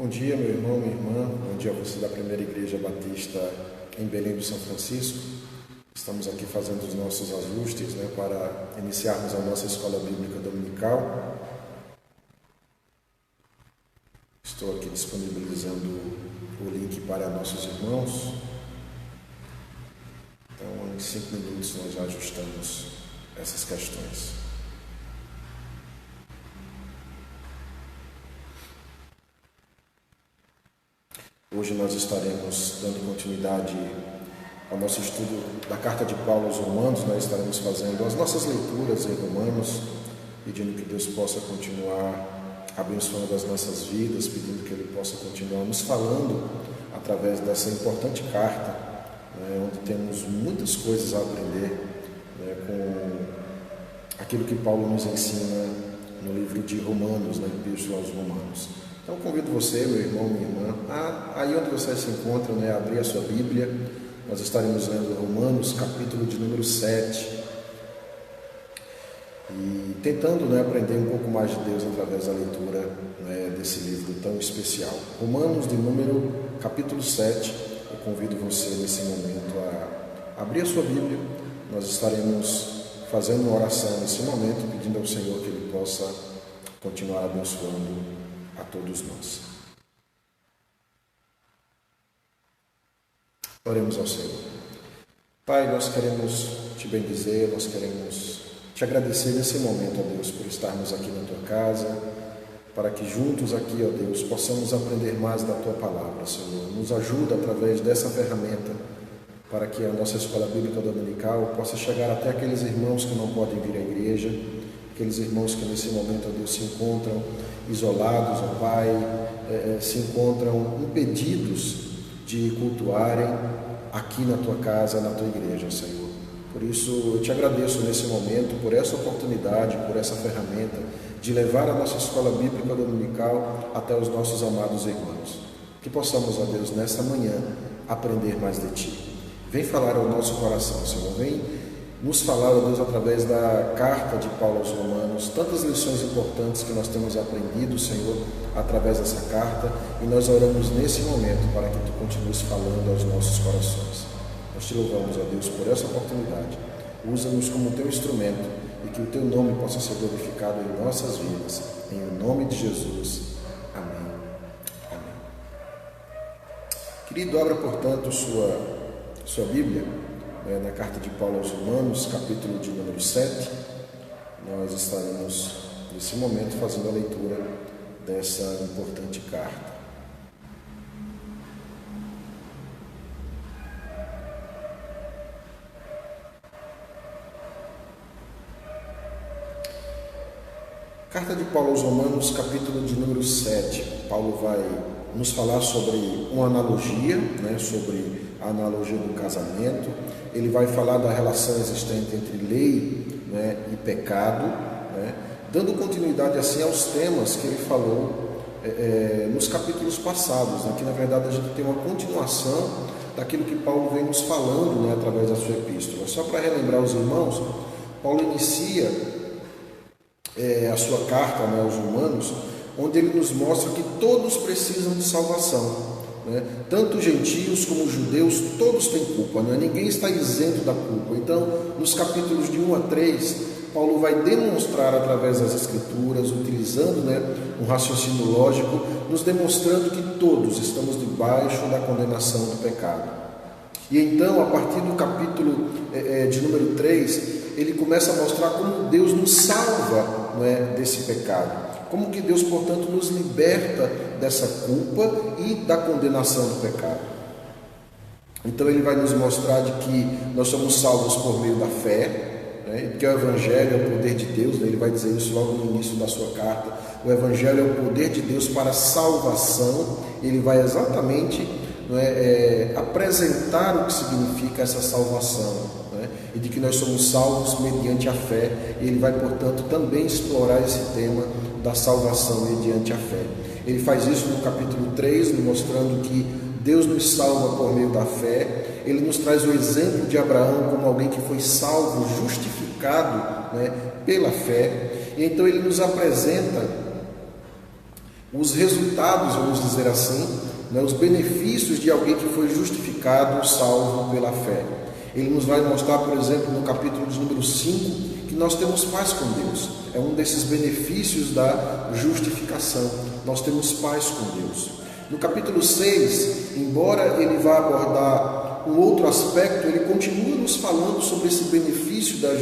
Bom dia, meu irmão, minha irmã. Bom dia a você da Primeira Igreja Batista em Belém do São Francisco. Estamos aqui fazendo os nossos ajustes, para iniciarmos a nossa escola bíblica dominical. Estou aqui disponibilizando o link para nossos irmãos. Então, em 5 minutos nós já ajustamos essas questões. Hoje nós estaremos dando continuidade ao nosso estudo da Carta de Paulo aos Romanos. Nós estaremos fazendo as nossas leituras em Romanos, pedindo que Deus possa continuar abençoando as nossas vidas, pedindo que Ele possa continuar nos falando através dessa importante carta, onde temos muitas coisas a aprender com aquilo que Paulo nos ensina no livro de Romanos, na Epístola aos Romanos. Então, convido você, meu irmão, minha irmã, aí onde você se encontra, abrir a sua Bíblia. Nós estaremos lendo Romanos, capítulo de número 7, e tentando aprender um pouco mais de Deus através da leitura desse livro tão especial. Romanos, de número capítulo 7, eu convido você nesse momento a abrir a sua Bíblia. Nós estaremos fazendo uma oração nesse momento, pedindo ao Senhor que Ele possa continuar abençoando a todos nós. Oremos ao Senhor. Pai, nós queremos te bendizer, nós queremos te agradecer nesse momento, ó Deus, por estarmos aqui na tua casa, para que juntos aqui, ó Deus, possamos aprender mais da tua palavra, Senhor. Nos ajuda através dessa ferramenta, para que a nossa escola bíblica dominical possa chegar até aqueles irmãos que não podem vir à igreja, aqueles irmãos que nesse momento, ó Deus, se encontram isolados, ó Pai, se encontram impedidos de cultuarem aqui na tua casa, na tua igreja, Senhor. Por isso, eu te agradeço nesse momento, por essa oportunidade, por essa ferramenta de levar a nossa escola bíblica dominical até os nossos amados irmãos. Que possamos, ó Deus, nesta manhã, aprender mais de Ti. Vem falar ao nosso coração, Senhor. Vem nos falar, ó Deus, através da carta de Paulo aos Romanos, tantas lições importantes que nós temos aprendido, Senhor, através dessa carta, e nós oramos nesse momento para que Tu continues falando aos nossos corações. Nós Te louvamos, ó Deus, por essa oportunidade. Usa-nos como Teu instrumento e que o Teu nome possa ser glorificado em nossas vidas. Em nome de Jesus. Amém. Amém. Querido, abra, portanto, sua Bíblia, na carta de Paulo aos Romanos, capítulo de número 7, nós estaremos nesse momento fazendo a leitura dessa importante carta. Carta de Paulo aos Romanos, capítulo de número 7. Paulo vai nos falar sobre uma analogia, sobre a analogia do casamento. Ele vai falar da relação existente entre lei e pecado, dando continuidade assim aos temas que ele falou nos capítulos passados, que na verdade a gente tem uma continuação daquilo que Paulo vem nos falando através da sua epístola. Só para relembrar os irmãos, Paulo inicia a sua carta aos Romanos, onde ele nos mostra que todos precisam de salvação. Tanto gentios como judeus, todos têm culpa, ninguém está isento da culpa. Então, nos capítulos de 1 a 3, Paulo vai demonstrar através das Escrituras, utilizando um raciocínio lógico, nos demonstrando que todos estamos debaixo da condenação do pecado. E então, a partir do capítulo de número 3, ele começa a mostrar como Deus nos salva desse pecado. Como que Deus, portanto, nos liberta dessa culpa e da condenação do pecado. Então ele vai nos mostrar de que nós somos salvos por meio da fé, que o Evangelho é o poder de Deus. Ele vai dizer isso logo no início da sua carta. O Evangelho é o poder de Deus para a salvação. Ele vai exatamente apresentar o que significa essa salvação, e de que nós somos salvos mediante a fé. E ele vai, portanto, também explorar esse tema da salvação mediante a fé. Ele faz isso no capítulo 3, nos mostrando que Deus nos salva por meio da fé. Ele nos traz o exemplo de Abraão como alguém que foi salvo, justificado pela fé. E então ele nos apresenta os resultados, vamos dizer assim, né, os benefícios de alguém que foi justificado, salvo pela fé. Ele nos vai mostrar, por exemplo, no capítulo de número 5, que nós temos paz com Deus. É um desses benefícios da justificação. Nós temos paz com Deus. No capítulo 6, embora ele vá abordar um outro aspecto, ele continua nos falando sobre esse benefício da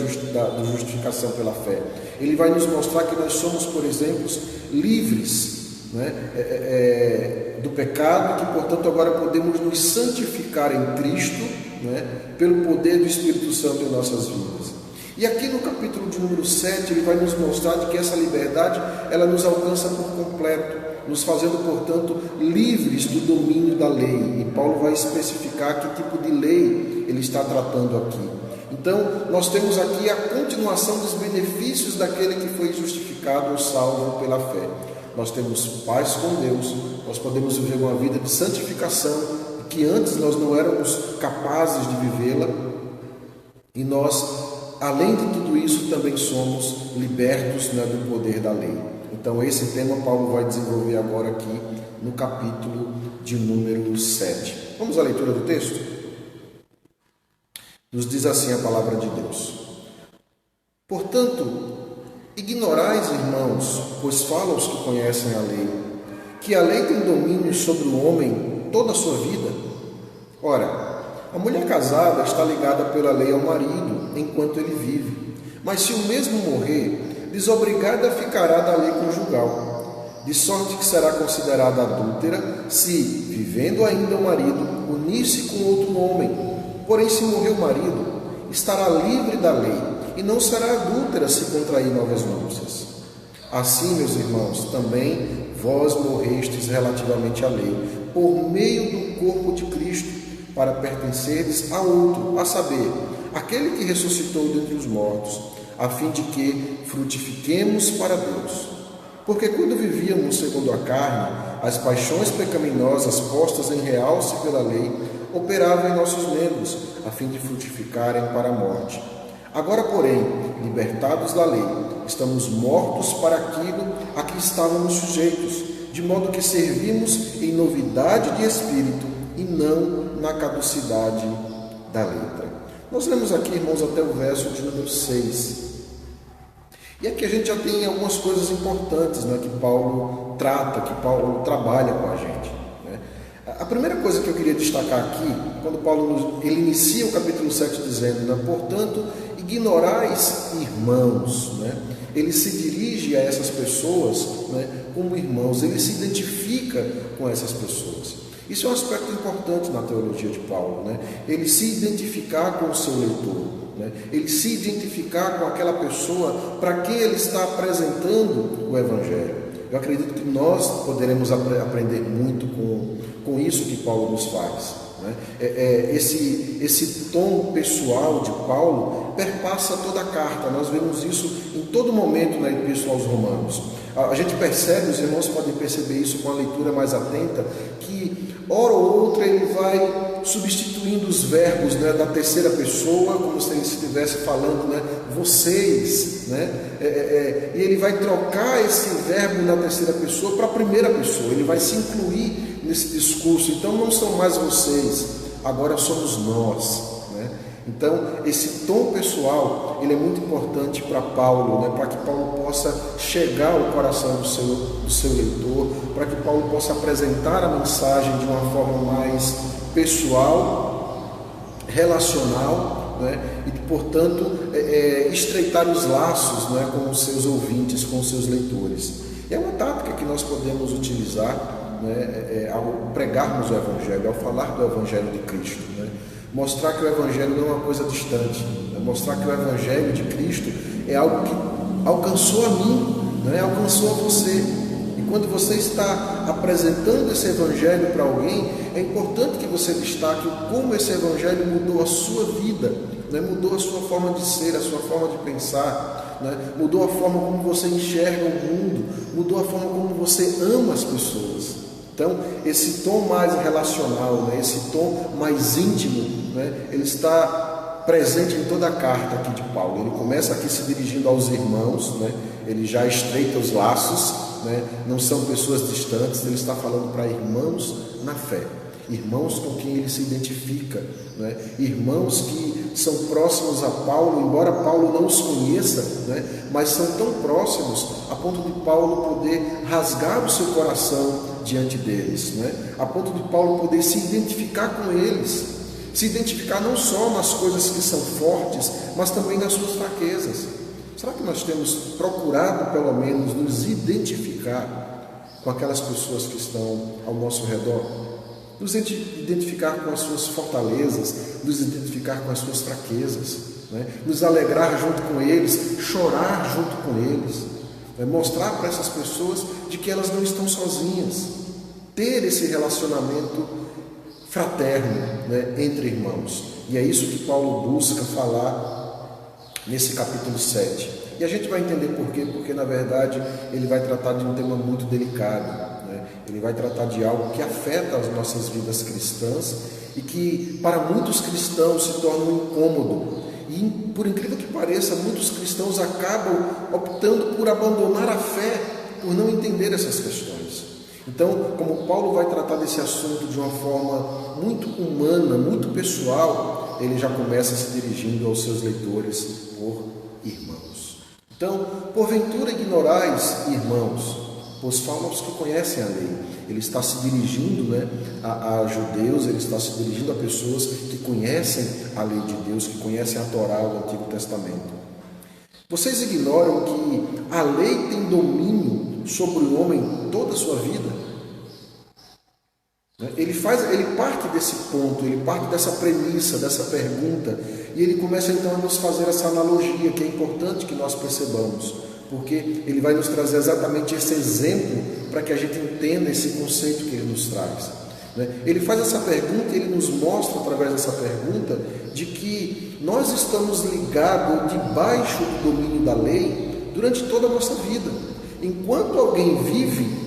justificação pela fé. Ele vai nos mostrar que nós somos, por exemplo, livres, né, do pecado, que portanto agora podemos nos santificar em Cristo, né, pelo poder do Espírito Santo em nossas vidas. E aqui no capítulo de número 7, ele vai nos mostrar de que essa liberdade, ela nos alcança por completo, nos fazendo, portanto, livres do domínio da lei. E Paulo vai especificar que tipo de lei ele está tratando aqui. Então, nós temos aqui a continuação dos benefícios daquele que foi justificado ou salvo pela fé. Nós temos paz com Deus, nós podemos viver uma vida de santificação, que antes nós não éramos capazes de vivê-la, e nós, além de tudo isso, também somos libertos, né, do poder da lei. Então esse tema Paulo vai desenvolver agora aqui no capítulo de número 7. Vamos à leitura do texto? Nos diz assim a palavra de Deus: portanto, ignorais, irmãos, pois fala os que conhecem a lei, que a lei tem domínio sobre o homem toda a sua vida. Ora, a mulher casada está ligada pela lei ao marido enquanto ele vive, mas se o mesmo morrer, desobrigada ficará da lei conjugal, de sorte que será considerada adúltera se, vivendo ainda o marido, unir-se com outro homem. Porém, se morrer o marido, estará livre da lei e não será adúltera se contrair novas núpcias. Assim, meus irmãos, também vós morrestes relativamente à lei, por meio do corpo de Cristo, para pertenceres a outro, a saber, aquele que ressuscitou dentre os mortos, a fim de que frutifiquemos para Deus. Porque quando vivíamos segundo a carne, as paixões pecaminosas postas em realce pela lei operavam em nossos membros, a fim de frutificarem para a morte. Agora, porém, libertados da lei, estamos mortos para aquilo a que estávamos sujeitos, de modo que servimos em novidade de espírito e não na caducidade da letra. Nós lemos aqui, irmãos, até o verso de número 6. E aqui a gente já tem algumas coisas importantes, né, que Paulo trata, que Paulo trabalha com a gente. Né? A primeira coisa que eu queria destacar aqui, quando Paulo ele inicia o capítulo 7 dizendo, né, portanto, ignorais, irmãos. Né? Ele se dirige a essas pessoas, né, como irmãos, ele se identifica com essas pessoas. Isso é um aspecto importante na teologia de Paulo, né? Ele se identificar com o seu leitor, né? Ele se identificar com aquela pessoa para quem ele está apresentando o Evangelho. Eu acredito que nós poderemos aprender muito com isso que Paulo nos faz. Né? Esse tom pessoal de Paulo perpassa toda a carta. Nós vemos isso em todo momento na Epístola aos Romanos. A gente percebe, os irmãos podem perceber isso com a leitura mais atenta, que hora ou outra ele vai substituindo os verbos, né, da terceira pessoa, como se ele estivesse falando, né, vocês, né, e ele vai trocar esse verbo na terceira pessoa para a primeira pessoa, ele vai se incluir nesse discurso. Então não são mais vocês, agora somos nós. Então, esse tom pessoal, ele é muito importante para Paulo, né? Para que Paulo possa chegar ao coração do seu leitor, para que Paulo possa apresentar a mensagem de uma forma mais pessoal, relacional, né? E, portanto, estreitar os laços, né, com os seus ouvintes, com os seus leitores. É uma tática que nós podemos utilizar, né, ao pregarmos o Evangelho, ao falar do Evangelho de Cristo, né? Mostrar que o Evangelho não é uma coisa distante, né? Mostrar que o Evangelho de Cristo é algo que alcançou a mim, né? Alcançou a você. E quando você está apresentando esse Evangelho para alguém, é importante que você destaque como esse Evangelho mudou a sua vida, né? Mudou a sua forma de ser, a sua forma de pensar, né? Mudou a forma como você enxerga o mundo, mudou a forma como você ama as pessoas. Então, esse tom mais relacional, né, esse tom mais íntimo, né, ele está presente em toda a carta aqui de Paulo. Ele começa aqui se dirigindo aos irmãos, né? Ele já estreita os laços, né? Não são pessoas distantes, ele está falando para irmãos na fé, irmãos com quem ele se identifica, né? Irmãos que são próximos a Paulo, embora Paulo não os conheça, né? Mas são tão próximos a ponto de Paulo poder rasgar o seu coração diante deles, né? A ponto de Paulo poder se identificar com eles, se identificar não só nas coisas que são fortes, mas também nas suas fraquezas. Será que nós temos procurado, pelo menos, nos identificar com aquelas pessoas que estão ao nosso redor? Nos identificar com as suas fortalezas, nos identificar com as suas fraquezas, né? Nos alegrar junto com eles, chorar junto com eles, né? Mostrar para essas pessoas de que elas não estão sozinhas, ter esse relacionamento fraterno, né, entre irmãos. E é isso que Paulo busca falar nesse capítulo 7. E a gente vai entender por quê, porque na verdade ele vai tratar de um tema muito delicado, né? Ele vai tratar de algo que afeta as nossas vidas cristãs e que para muitos cristãos se torna um incômodo. E por incrível que pareça, muitos cristãos acabam optando por abandonar a fé, por não entender essas questões. Então, como Paulo vai tratar desse assunto de uma forma muito humana, muito pessoal, ele já começa se dirigindo aos seus leitores por irmãos. Então, porventura ignorais, irmãos, pois fala aos que conhecem a lei. Ele está se dirigindo, né, a judeus, ele está se dirigindo a pessoas que conhecem a lei de Deus, que conhecem a Torá, o Antigo Testamento. Vocês ignoram que a lei tem domínio sobre o homem toda a sua vida? Ele parte desse ponto, ele parte dessa premissa, dessa pergunta, e ele começa então a nos fazer essa analogia que é importante que nós percebamos, porque ele vai nos trazer exatamente esse exemplo para que a gente entenda esse conceito que ele nos traz. Ele faz essa pergunta e ele nos mostra através dessa pergunta de que nós estamos ligados debaixo do domínio da lei durante toda a nossa vida. Enquanto alguém vive,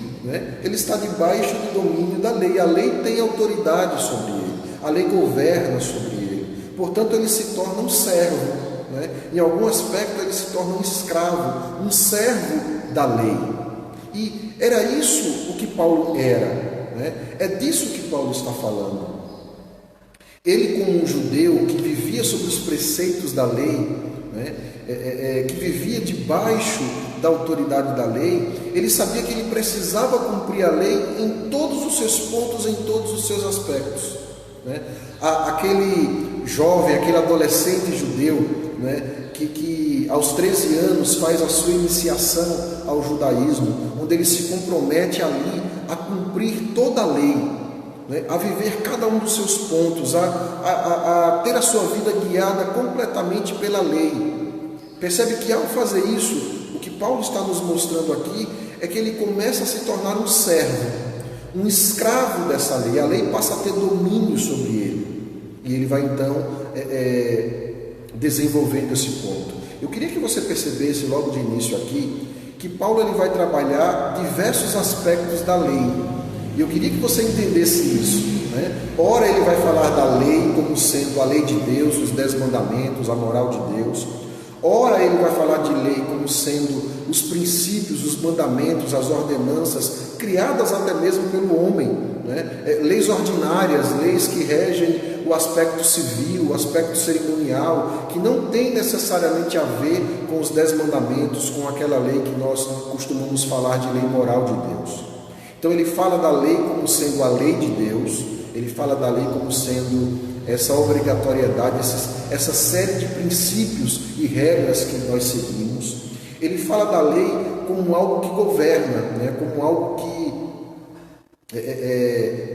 ele está debaixo do domínio da lei. A lei tem autoridade sobre ele, a lei governa sobre ele. Portanto, ele se torna um servo, em algum aspecto ele se torna um escravo, um servo da lei. E era isso o que Paulo era, é disso que Paulo está falando. Ele, como um judeu que vivia sob os preceitos da lei, que vivia debaixo da autoridade da lei, ele sabia que ele precisava cumprir a lei em todos os seus pontos, em todos os seus aspectos. Aquele jovem, aquele adolescente judeu, que aos 13 anos faz a sua iniciação ao judaísmo, onde ele se compromete ali a cumprir toda a lei, a viver cada um dos seus pontos, a ter a sua vida guiada completamente pela lei. Percebe que ao fazer isso, o que Paulo está nos mostrando aqui é que ele começa a se tornar um servo, um escravo dessa lei. A lei passa a ter domínio sobre ele. E ele vai então desenvolvendo esse ponto. Eu queria que você percebesse logo de início aqui que Paulo ele vai trabalhar diversos aspectos da lei. E eu queria que você entendesse isso. Ora ele vai falar da lei como sendo a lei de Deus, os 10 mandamentos, a moral de Deus. Ora ele vai falar de lei como sendo os princípios, os mandamentos, as ordenanças, criadas até mesmo pelo homem, leis ordinárias, leis que regem o aspecto civil, o aspecto cerimonial, que não tem necessariamente a ver com os 10 mandamentos, com aquela lei que nós costumamos falar de lei moral de Deus. Então ele fala da lei como sendo a lei de Deus, ele fala da lei como sendo essa obrigatoriedade, essa série de princípios e regras que nós seguimos. Ele fala da lei como algo que governa, como algo que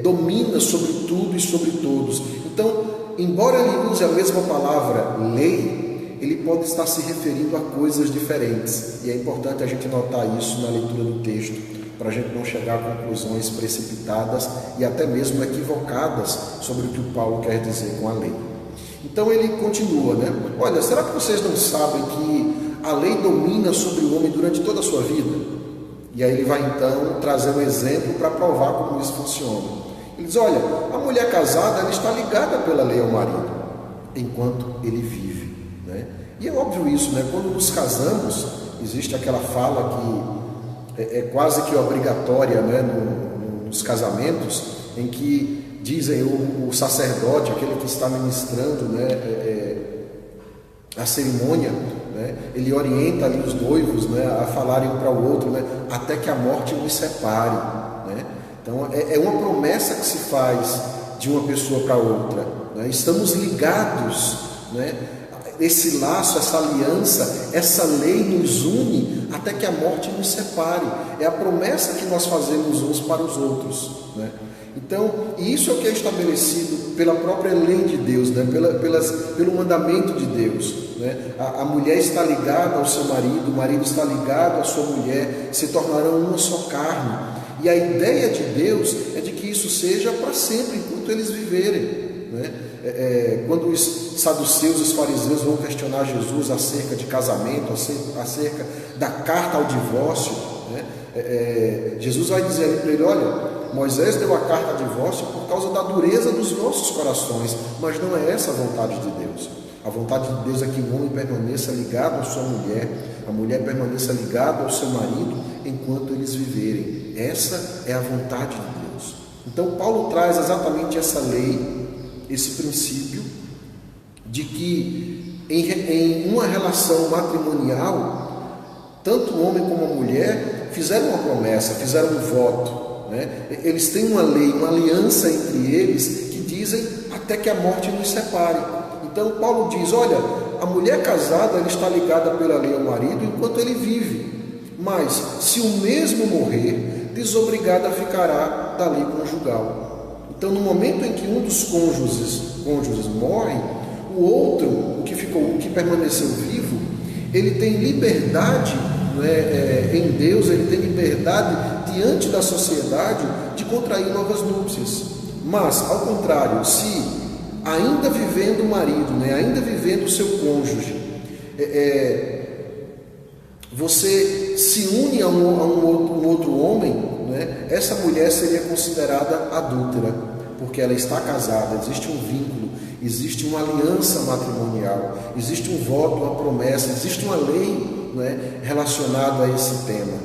domina sobre tudo e sobre todos. Então, embora ele use a mesma palavra lei, ele pode estar se referindo a coisas diferentes. E é importante a gente notar isso na leitura do texto, para a gente não chegar a conclusões precipitadas e até mesmo equivocadas sobre o que o Paulo quer dizer com a lei. Então ele continua, Olha, será que vocês não sabem que a lei domina sobre o homem durante toda a sua vida? E aí ele vai então trazer um exemplo para provar como isso funciona. Ele diz, olha, a mulher casada ela está ligada pela lei ao marido. enquanto ele vive, né? E é óbvio isso, né? Quando nos casamos, existe aquela fala que é quase que obrigatória, né? Nos casamentos, em que dizem o sacerdote, aquele que está ministrando, né? A cerimônia, né? Ele orienta ali os noivos, né? A falarem um para o outro, né? Até que a morte nos separe, né? Então é uma promessa que se faz de uma pessoa para outra, né? Estamos ligados, né? Esse laço, essa aliança, essa lei nos une até que a morte nos separe. É a promessa que nós fazemos uns para os outros, né? Então, isso é o que é estabelecido pela própria lei de Deus, né? Pelo mandamento de Deus, né? A mulher está ligada ao seu marido, o marido está ligado à sua mulher, se tornarão uma só carne. E a ideia de Deus é de que isso seja para sempre, enquanto eles viverem, né? Quando os saduceus e os fariseus vão questionar Jesus acerca de casamento, acerca da carta ao divórcio, né? Jesus vai dizer ali para ele: olha, Moisés deu a carta de divórcio por causa da dureza dos nossos corações, mas não é essa a vontade de Deus. A vontade de Deus é que o homem permaneça ligado à sua mulher, a mulher permaneça ligada ao seu marido enquanto eles viverem. Essa é a vontade de Deus. Então Paulo traz exatamente essa lei, esse princípio de que em uma relação matrimonial, tanto o homem como a mulher fizeram uma promessa, fizeram um voto, né? Eles têm uma lei, uma aliança entre eles que dizem até que a morte nos separe. Então Paulo diz: olha, a mulher casada ela está ligada pela lei ao marido enquanto ele vive, mas se o mesmo morrer, desobrigada ficará da lei conjugal. Então, no momento em que um dos cônjuges morre, o outro, o que permaneceu vivo, ele tem liberdade, né, em Deus, ele tem liberdade diante da sociedade de contrair novas núpcias. Mas, ao contrário, se ainda vivendo o marido, né, ainda vivendo o seu cônjuge, você se une a um outro homem, né, essa mulher seria considerada adúltera, porque ela está casada, existe um vínculo, existe uma aliança matrimonial, existe um voto, uma promessa, existe uma lei, né, relacionada a esse tema,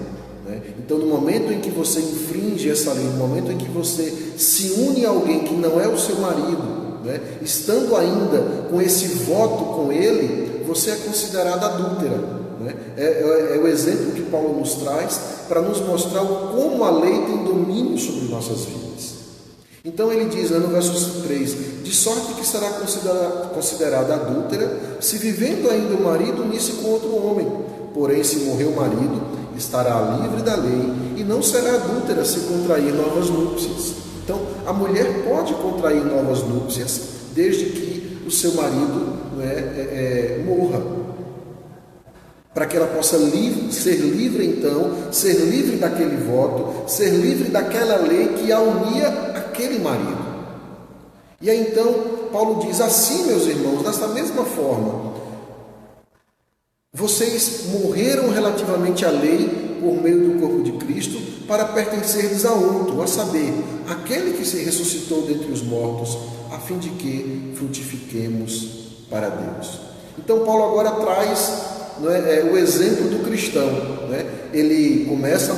né? Então, no momento em que você infringe essa lei, no momento em que você se une a alguém que não é o seu marido, né, estando ainda com esse voto com ele, você é considerada adúltera. É o exemplo que Paulo nos traz para nos mostrar como a lei tem domínio sobre nossas vidas. Então ele diz no verso 3: de sorte que será considerada adúltera se vivendo ainda o marido unisse com outro homem. Porém, se morrer o marido, estará livre da lei e não será adúltera se contrair novas núpcias. Então a mulher pode contrair novas núpcias desde que o seu marido morra, para que ela possa ser livre então, ser livre daquele voto, ser livre daquela lei que a unia àquele marido. E aí então Paulo diz: assim, meus irmãos, dessa mesma forma, vocês morreram relativamente à lei por meio do corpo de Cristo para pertencerdes a outro, a saber, aquele que se ressuscitou dentre os mortos, a fim de que frutifiquemos para Deus. Então Paulo agora traz o exemplo do cristão, né? Ele começa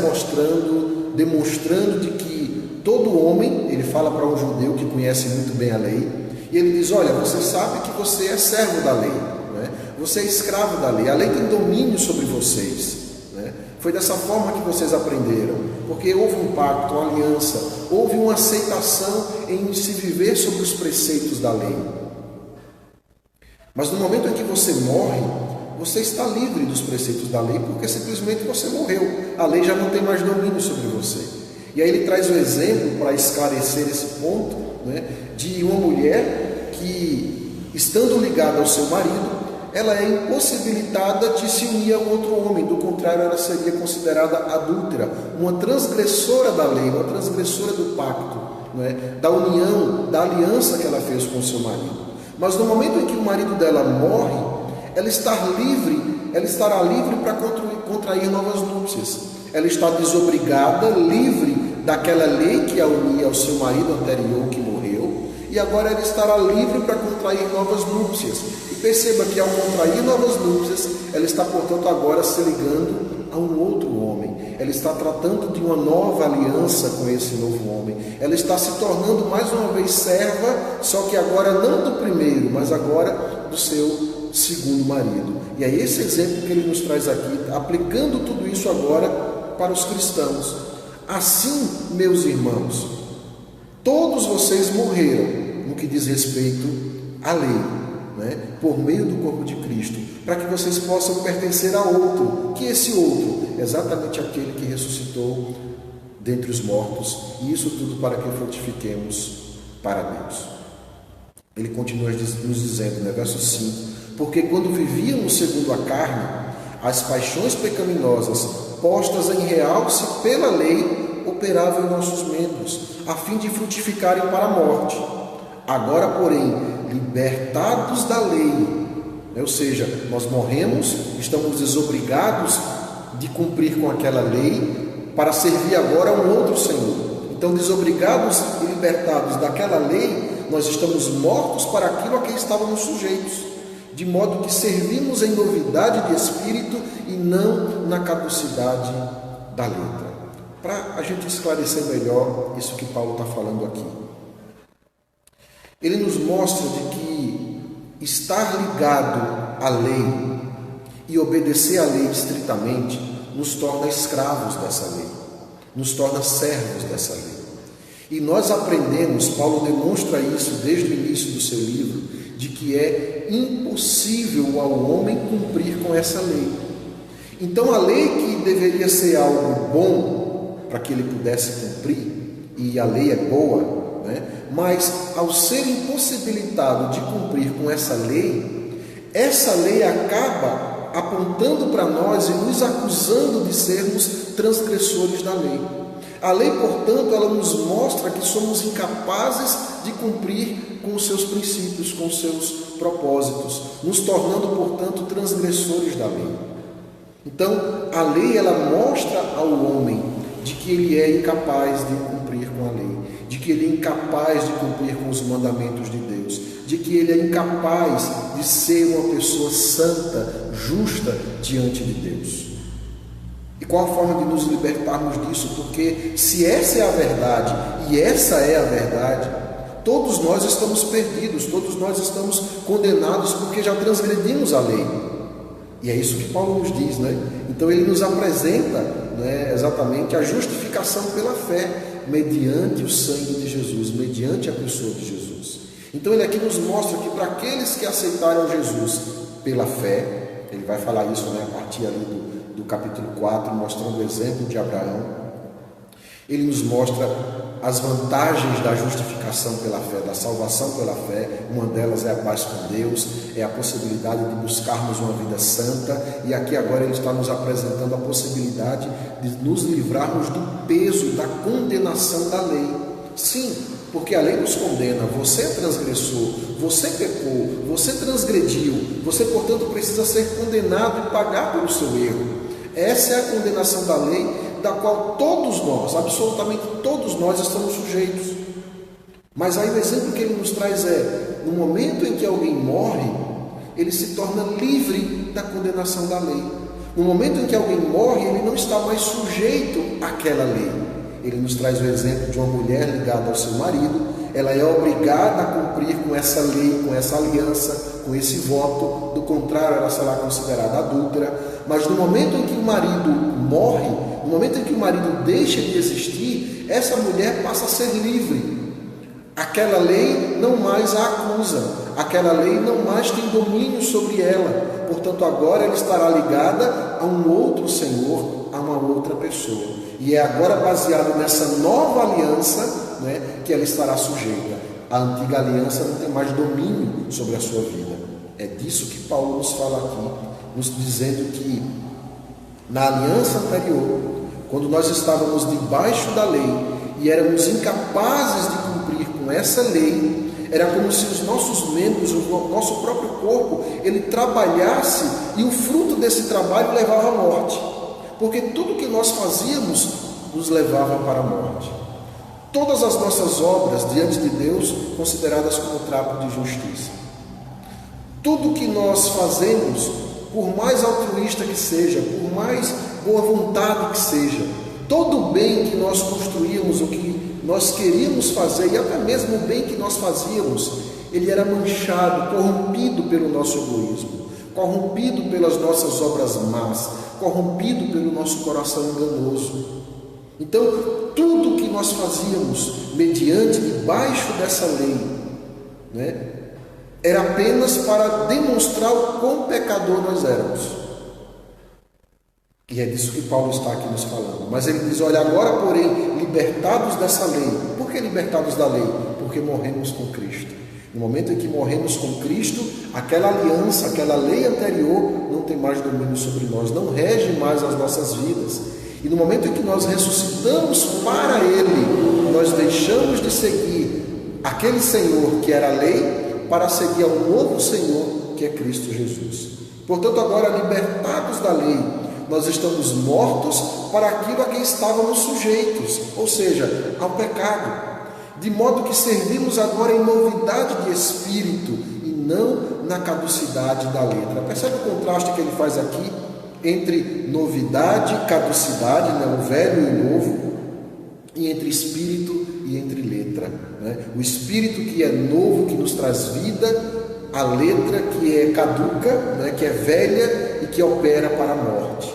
demonstrando de que todo homem, ele fala para um judeu que conhece muito bem a lei, e ele diz: olha, você sabe que você é servo da lei, né? Você é escravo da lei, a lei tem domínio sobre vocês, né? Foi dessa forma que vocês aprenderam, porque houve um pacto, uma aliança, houve uma aceitação em se viver sobre os preceitos da lei. Mas no momento em que você morre, você está livre dos preceitos da lei, porque simplesmente você morreu. A lei já não tem mais domínio sobre você. E aí ele traz o exemplo para esclarecer esse ponto, né, de uma mulher que, estando ligada ao seu marido, ela é impossibilitada de se unir a outro homem. Do contrário, ela seria considerada adúltera, uma transgressora da lei, uma transgressora do pacto, né, da união, da aliança que ela fez com o seu marido. Mas no momento em que o marido dela morre, ela estará livre para contrair novas núpcias. Ela está desobrigada, livre daquela lei que a unia ao seu marido anterior que morreu, e e agora ela estará livre para contrair novas núpcias. E perceba que ao contrair novas núpcias, ela está, portanto, agora se ligando a um outro homem. Ela está tratando de uma nova aliança com esse novo homem. Ela está se tornando mais uma vez serva, só que agora não do primeiro, mas agora do seu segundo marido. E é esse exemplo que ele nos traz aqui, aplicando tudo isso agora para os cristãos. Assim, meus irmãos, todos vocês morreram no que diz respeito à lei, né? Por meio do corpo de Cristo, para que vocês possam pertencer a outro. Que esse outro? Exatamente aquele que ressuscitou dentre os mortos. E isso tudo para que frutifiquemos para Deus. Ele continua nos dizendo, no verso 5, porque quando vivíamos segundo a carne, as paixões pecaminosas postas em realce pela lei operavam em nossos membros, a fim de frutificarem para a morte. Agora, porém, libertados da lei, ou seja, nós morremos, estamos desobrigados de cumprir com aquela lei para servir agora a um outro Senhor. Então, desobrigados e libertados daquela lei, nós estamos mortos para aquilo a que estávamos sujeitos, de modo que servimos em novidade de espírito e não na caducidade da letra. Para a gente esclarecer melhor isso que Paulo está falando aqui. Ele nos mostra de que estar ligado à lei e obedecer à lei estritamente nos torna escravos dessa lei, nos torna servos dessa lei. E nós aprendemos, Paulo demonstra isso desde o início do seu livro, de que é impossível ao homem cumprir com essa lei. Então a lei que deveria ser algo bom para que ele pudesse cumprir, e a lei é boa, né? Mas ao ser impossibilitado de cumprir com essa lei acaba apontando para nós e nos acusando de sermos transgressores da lei. A lei, portanto, ela nos mostra que somos incapazes de cumprir com os seus princípios, com os seus propósitos, nos tornando, portanto, transgressores da lei. Então, a lei, ela mostra ao homem de que ele é incapaz de cumprir com a lei, de que ele é incapaz de cumprir com os mandamentos de Deus, de que ele é incapaz de ser uma pessoa santa, justa diante de Deus. E qual a forma de nos libertarmos disso? Porque se essa é a verdade, e essa é a verdade, todos nós estamos perdidos, todos nós estamos condenados porque já transgredimos a lei. E é isso que Paulo nos diz, né? Então ele nos apresenta, né, exatamente a justificação pela fé, mediante o sangue de Jesus, mediante a pessoa de Jesus. Então ele aqui nos mostra que para aqueles que aceitaram Jesus pela fé, ele vai falar isso, né, a partir ali do capítulo 4, mostrando o exemplo de Abraão. Ele nos mostra as vantagens da justificação pela fé, da salvação pela fé. Uma delas é a paz com Deus, é a possibilidade de buscarmos uma vida santa, e aqui agora ele está nos apresentando a possibilidade de nos livrarmos do peso da condenação da lei. Sim, porque a lei nos condena, você é transgressor, você pecou, você transgrediu, você, portanto, precisa ser condenado e pagar pelo seu erro. Essa é a condenação da lei, da qual todos nós, absolutamente todos nós, estamos sujeitos. Mas aí o exemplo que ele nos traz é, no momento em que alguém morre, ele se torna livre da condenação da lei. No momento em que alguém morre, ele não está mais sujeito àquela lei. Ele nos traz o exemplo de uma mulher ligada ao seu marido. Ela é obrigada a cumprir com essa lei, com essa aliança, com esse voto. Do contrário, ela será considerada adúltera. Mas no momento em que o marido morre, no momento em que o marido deixa de existir, essa mulher passa a ser livre. Aquela lei não mais a acusa, aquela lei não mais tem domínio sobre ela. Portanto, agora ela estará ligada a um outro Senhor, a uma outra pessoa. E é agora baseado nessa nova aliança, né, que ela estará sujeita. A antiga aliança não tem mais domínio sobre a sua vida. É disso que Paulo nos fala aqui, nos dizendo que na aliança anterior, quando nós estávamos debaixo da lei e éramos incapazes de cumprir com essa lei, era como se os nossos membros, o nosso próprio corpo, ele trabalhasse e o fruto desse trabalho levava à morte. Porque tudo que nós fazíamos nos levava para a morte. todas as nossas obras diante de Deus consideradas como trapo de justiça. Tudo que nós fazemos, por mais altruísta que seja, por mais boa vontade que seja, todo o bem que nós construímos, o que nós queríamos fazer, e até mesmo o bem que nós fazíamos, ele era manchado, corrompido pelo nosso egoísmo, corrompido pelas nossas obras más, corrompido pelo nosso coração enganoso. Então, tudo que nós fazíamos mediante, debaixo dessa lei, né, era apenas para demonstrar o quão pecador nós éramos. E é disso que Paulo está aqui nos falando. Mas ele diz, olha, agora, porém, libertados dessa lei. Por que libertados da lei? Porque morremos com Cristo. No momento em que morremos com Cristo, aquela aliança, aquela lei anterior não tem mais domínio sobre nós, não rege mais as nossas vidas. E no momento em que nós ressuscitamos para Ele, nós deixamos de seguir aquele Senhor que era a lei, para seguir ao novo Senhor, que é Cristo Jesus. Portanto, agora, libertados da lei, nós estamos mortos para aquilo a que estávamos sujeitos, ou seja, ao pecado. De modo que servimos agora em novidade de espírito e não na caducidade da letra. Percebe o contraste que ele faz aqui entre novidade e caducidade, né? O velho e o novo, e entre espírito e entre letra, né? O espírito que é novo, que nos traz vida, a letra que é caduca, né? Que é velha e que opera para a morte.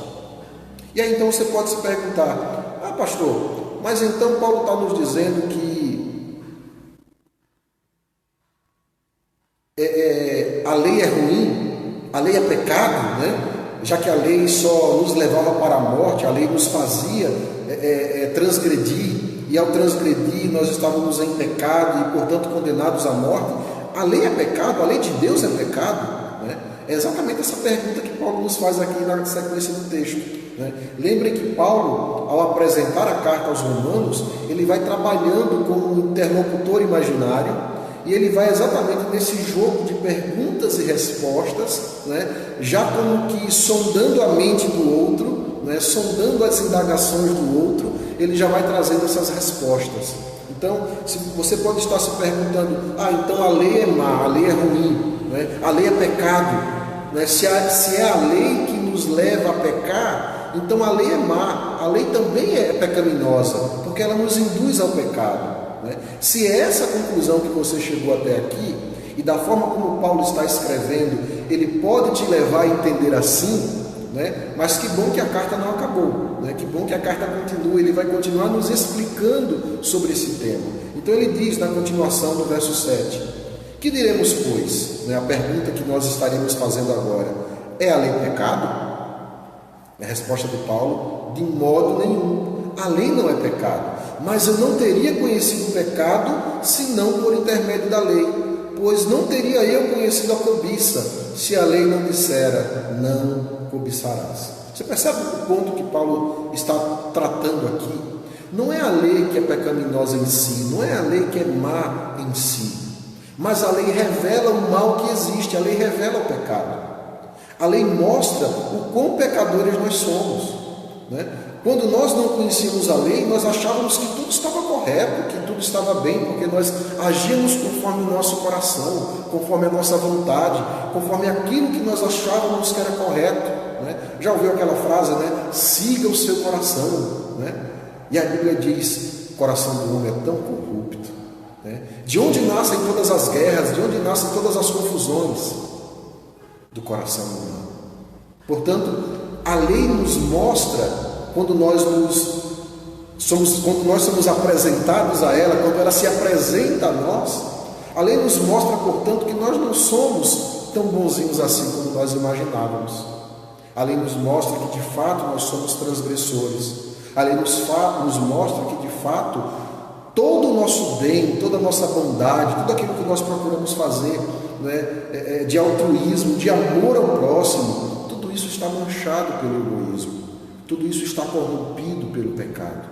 E aí então você pode se perguntar, pastor, mas então Paulo está nos dizendo que a lei é ruim, a lei é pecado, né? Já que a lei só nos levava para a morte, a lei nos fazia transgredir, e ao transgredir nós estávamos em pecado e portanto condenados à morte. A lei é pecado, a lei de Deus é pecado, né? É exatamente essa pergunta que Paulo nos faz aqui na sequência do texto, né? Lembrem que Paulo, ao apresentar a carta aos Romanos, ele vai trabalhando como um interlocutor imaginário, e ele vai exatamente nesse jogo de perguntas e respostas, né? Já como que sondando a mente do outro, né? Sondando as indagações do outro, ele já vai trazendo essas respostas. Então, se você pode estar se perguntando, então a lei é má, a lei é ruim, né? A lei é pecado, né? Se é a lei que nos leva a pecar, então a lei é má, a lei também é pecaminosa, porque ela nos induz ao pecado. Se é essa a conclusão que você chegou até aqui, e da forma como Paulo está escrevendo, ele pode te levar a entender assim, né? Mas que bom que a carta não acabou, né? Que bom que a carta continua, ele vai continuar nos explicando sobre esse tema. Então ele diz na continuação do verso 7, que diremos, pois? A pergunta que nós estaremos fazendo agora, é a lei pecado? A resposta de Paulo, de modo nenhum. A lei não é pecado, mas eu não teria conhecido o pecado senão por intermédio da lei, pois não teria eu conhecido a cobiça se a lei não dissera, não cobiçarás. Você percebe o ponto que Paulo está tratando aqui? Não é a lei que é pecaminosa em si, não é a lei que é má em si, mas a lei revela o mal que existe, a lei revela o pecado. A lei mostra o quão pecadores nós somos, né? Quando nós não conhecíamos a lei, nós achávamos que tudo estava correto, que tudo estava bem, porque nós agíamos conforme o nosso coração, conforme a nossa vontade, conforme aquilo que nós achávamos que era correto, né? Já ouviu aquela frase, né? Siga o seu coração, né? E a Bíblia diz, o coração do homem é tão corrupto, né? De onde nascem todas as guerras, de onde nascem todas as confusões? Do coração humano. Portanto, a lei nos mostra, quando nós somos apresentados a ela, quando ela se apresenta a nós, a lei nos mostra, portanto, que nós não somos tão bonzinhos assim como nós imaginávamos. A lei nos mostra que de fato nós somos transgressores. A lei nos mostra que de fato todo o nosso bem, toda a nossa bondade, tudo aquilo que nós procuramos fazer, né, de altruísmo, de amor ao próximo, tudo isso está manchado pelo egoísmo. Tudo isso está corrompido pelo pecado.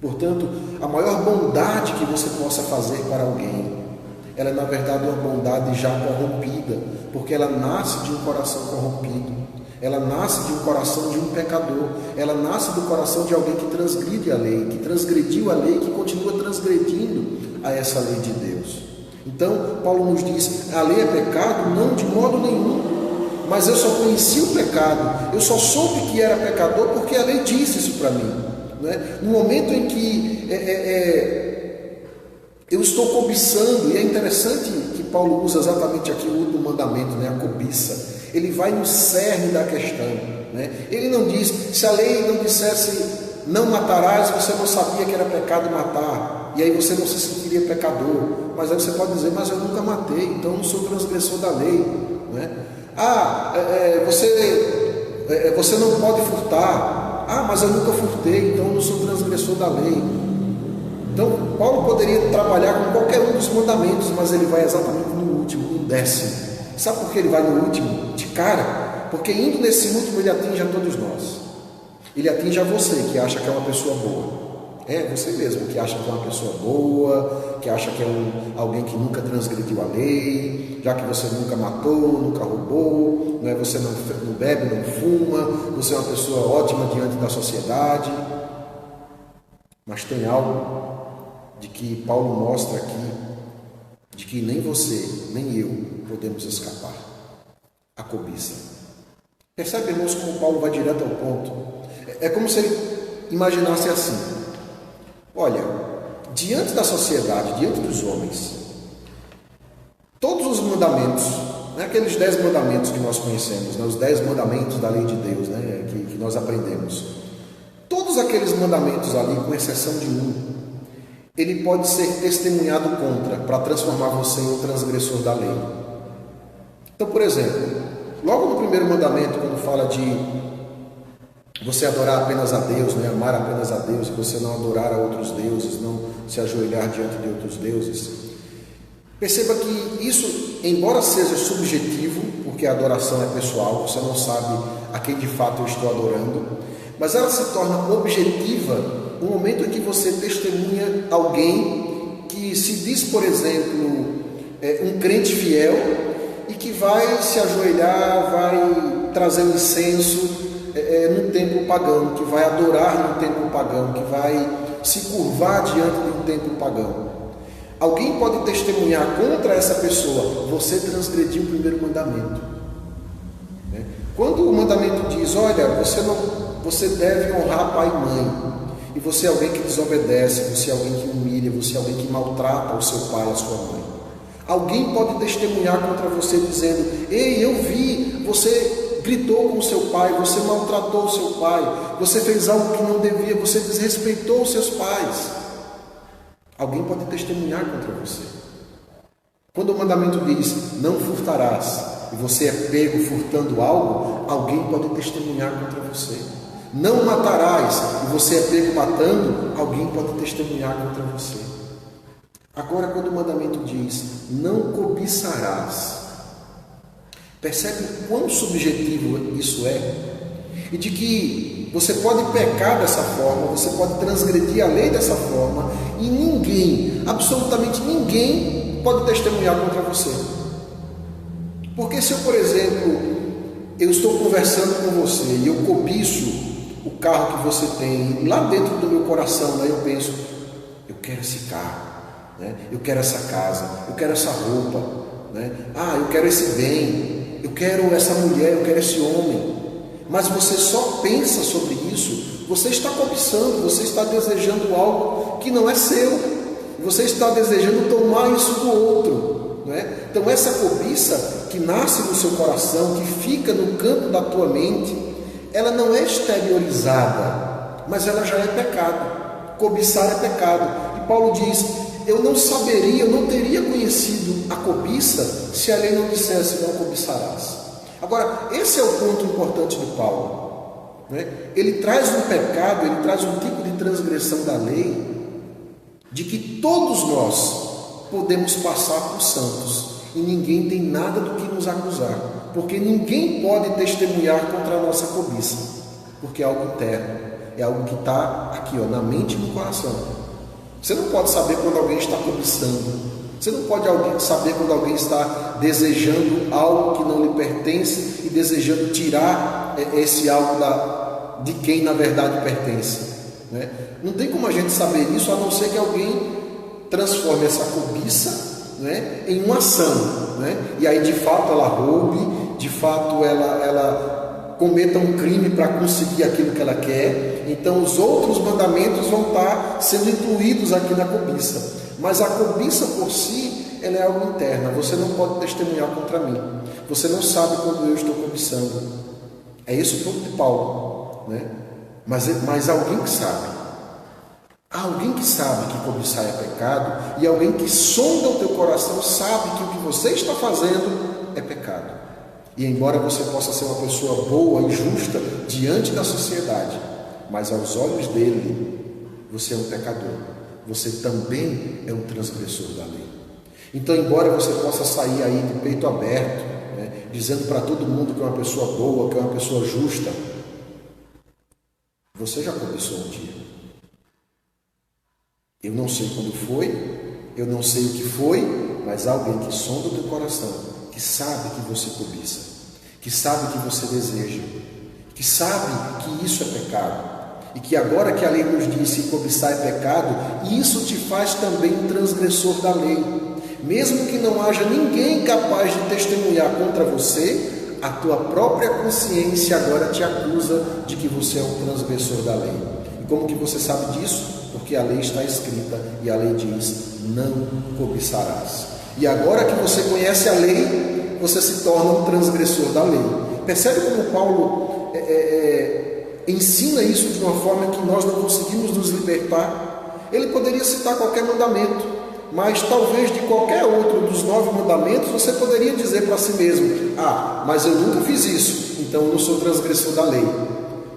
Portanto, a maior bondade que você possa fazer para alguém, ela é na verdade uma bondade já corrompida, porque ela nasce de um coração corrompido. Ela nasce de um coração de um pecador. Ela nasce do coração de alguém que transgride a lei, que transgrediu a lei, que continua transgredindo a essa lei de Deus. Então, Paulo nos diz, a lei é pecado? Não, de modo nenhum. Mas eu só conheci o pecado, eu só soube que era pecador porque a lei disse isso para mim. Né? No momento em que eu estou cobiçando, e é interessante que Paulo usa exatamente aqui o último mandamento, né? A cobiça. Ele vai no cerne da questão. Né? Ele não diz, se a lei não dissesse não matarás, você não sabia que era pecado matar, e aí você não se sentiria pecador. Mas aí você pode dizer, mas eu nunca matei, então eu não sou transgressor da lei. Né? Você não pode furtar. Mas eu nunca furtei, então eu não sou transgressor da lei. Então, Paulo poderia trabalhar com qualquer um dos mandamentos, mas ele vai exatamente no último, no 10º. Sabe por que ele vai no último? De cara, porque indo nesse último ele atinge a todos nós. Ele atinge a você que acha que é uma pessoa boa. É você mesmo que acha que é uma pessoa boa, que acha que é alguém que nunca transgrediu a lei, já que você nunca matou, nunca roubou, né? Você não bebe, não fuma, você é uma pessoa ótima diante da sociedade. Mas tem algo de que Paulo mostra aqui, de que nem você, nem eu podemos escapar. A cobiça. Percebe, irmãos, como Paulo vai direto ao ponto? É como se ele imaginasse assim: olha, diante da sociedade, diante dos homens, todos os mandamentos, aqueles 10 mandamentos que nós conhecemos, os 10 mandamentos da lei de Deus, que nós aprendemos, todos aqueles mandamentos ali, com exceção de um, ele pode ser testemunhado contra, para transformar você em um transgressor da lei. Então, por exemplo, logo no primeiro mandamento, quando fala de você adorar apenas a Deus, amar apenas a Deus, você não adorar a outros deuses, não se ajoelhar diante de outros deuses, perceba que isso, embora seja subjetivo, porque a adoração é pessoal, você não sabe a quem de fato eu estou adorando, mas ela se torna objetiva no momento em que você testemunha alguém que se diz, por exemplo, um crente fiel e que vai se ajoelhar, vai trazer um incenso no templo pagão, que vai adorar no templo pagão, que vai se curvar diante de um templo pagão. Alguém pode testemunhar contra essa pessoa: você transgrediu o primeiro mandamento. Quando o mandamento diz, olha, você deve honrar pai e mãe, e você é alguém que desobedece, você é alguém que humilha, você é alguém que maltrata o seu pai, a sua mãe, alguém pode testemunhar contra você dizendo: ei, eu vi, você gritou com o seu pai, você maltratou o seu pai, você fez algo que não devia, você desrespeitou os seus pais. Alguém pode testemunhar contra você. Quando o mandamento diz, não furtarás, e você é pego furtando algo, alguém pode testemunhar contra você. Não matarás, e você é pego matando, alguém pode testemunhar contra você. Agora, quando o mandamento diz, não cobiçarás, percebe o quão subjetivo isso é? E de que você pode pecar dessa forma, você pode transgredir a lei dessa forma, e ninguém, absolutamente ninguém, pode testemunhar contra você. Porque se eu, por exemplo, eu estou conversando com você e eu cobiço o carro que você tem, e lá dentro do meu coração, eu penso, eu quero esse carro, eu quero essa casa, eu quero essa roupa, eu quero esse bem, eu quero essa mulher, eu quero esse homem. Mas você só pensa sobre isso, você está cobiçando, você está desejando algo que não é seu, você está desejando tomar isso do outro. Então essa cobiça que nasce no seu coração, que fica no canto da tua mente, ela não é exteriorizada, mas ela já é pecado. Cobiçar é pecado. E Paulo diz, eu não saberia, eu não teria conhecido a cobiça se a lei não dissesse, não cobiçarás. Agora, esse é o ponto importante de Paulo. Ele traz um pecado, ele traz um tipo de transgressão da lei, de que todos nós podemos passar por santos, e ninguém tem nada do que nos acusar, porque ninguém pode testemunhar contra a nossa cobiça, porque é algo interno, é algo que está aqui, na mente e no coração. Você não pode saber quando alguém está cobiçando, você não pode saber quando alguém está desejando algo que não lhe pertence e desejando tirar esse algo de quem na verdade pertence, né? Não tem como a gente saber isso, a não ser que alguém transforme essa cobiça, né, em uma ação, né? E aí de fato ela roube, de fato ela cometa um crime para conseguir aquilo que ela quer. Então os outros mandamentos vão estar sendo incluídos aqui na cobiça. Mas a cobiça por si, ela é algo interna. Você não pode testemunhar contra mim. Você não sabe quando eu estou cobiçando. É esse o ponto de Paulo, né? Mas alguém que sabe. Há alguém que sabe que cobiçar é pecado, e alguém que sonda o teu coração sabe que o que você está fazendo é pecado. E embora você possa ser uma pessoa boa e justa diante da sociedade, mas aos olhos dele, você é um pecador. Você também é um transgressor da lei. Então, embora você possa sair aí de peito aberto, né, dizendo para todo mundo que é uma pessoa boa, que é uma pessoa justa, você já cobiçou um dia. Eu não sei quando foi, eu não sei o que foi, mas há alguém que sonda o teu coração, que sabe que você cobiça, que sabe que você deseja, que sabe que isso é pecado, e que agora que a lei nos diz que cobiçar é pecado, isso te faz também um transgressor da lei. Mesmo que não haja ninguém capaz de testemunhar contra você, a tua própria consciência agora te acusa de que você é um transgressor da lei. E como que você sabe disso? Porque a lei está escrita e a lei diz: não cobiçarás. E agora que você conhece a lei, você se torna um transgressor da lei. Percebe como Paulo ensina isso de uma forma que nós não conseguimos nos libertar? Ele poderia citar qualquer mandamento, mas talvez de qualquer outro dos 9 mandamentos você poderia dizer para si mesmo: ah, mas eu nunca fiz isso, então eu não sou transgressor da lei.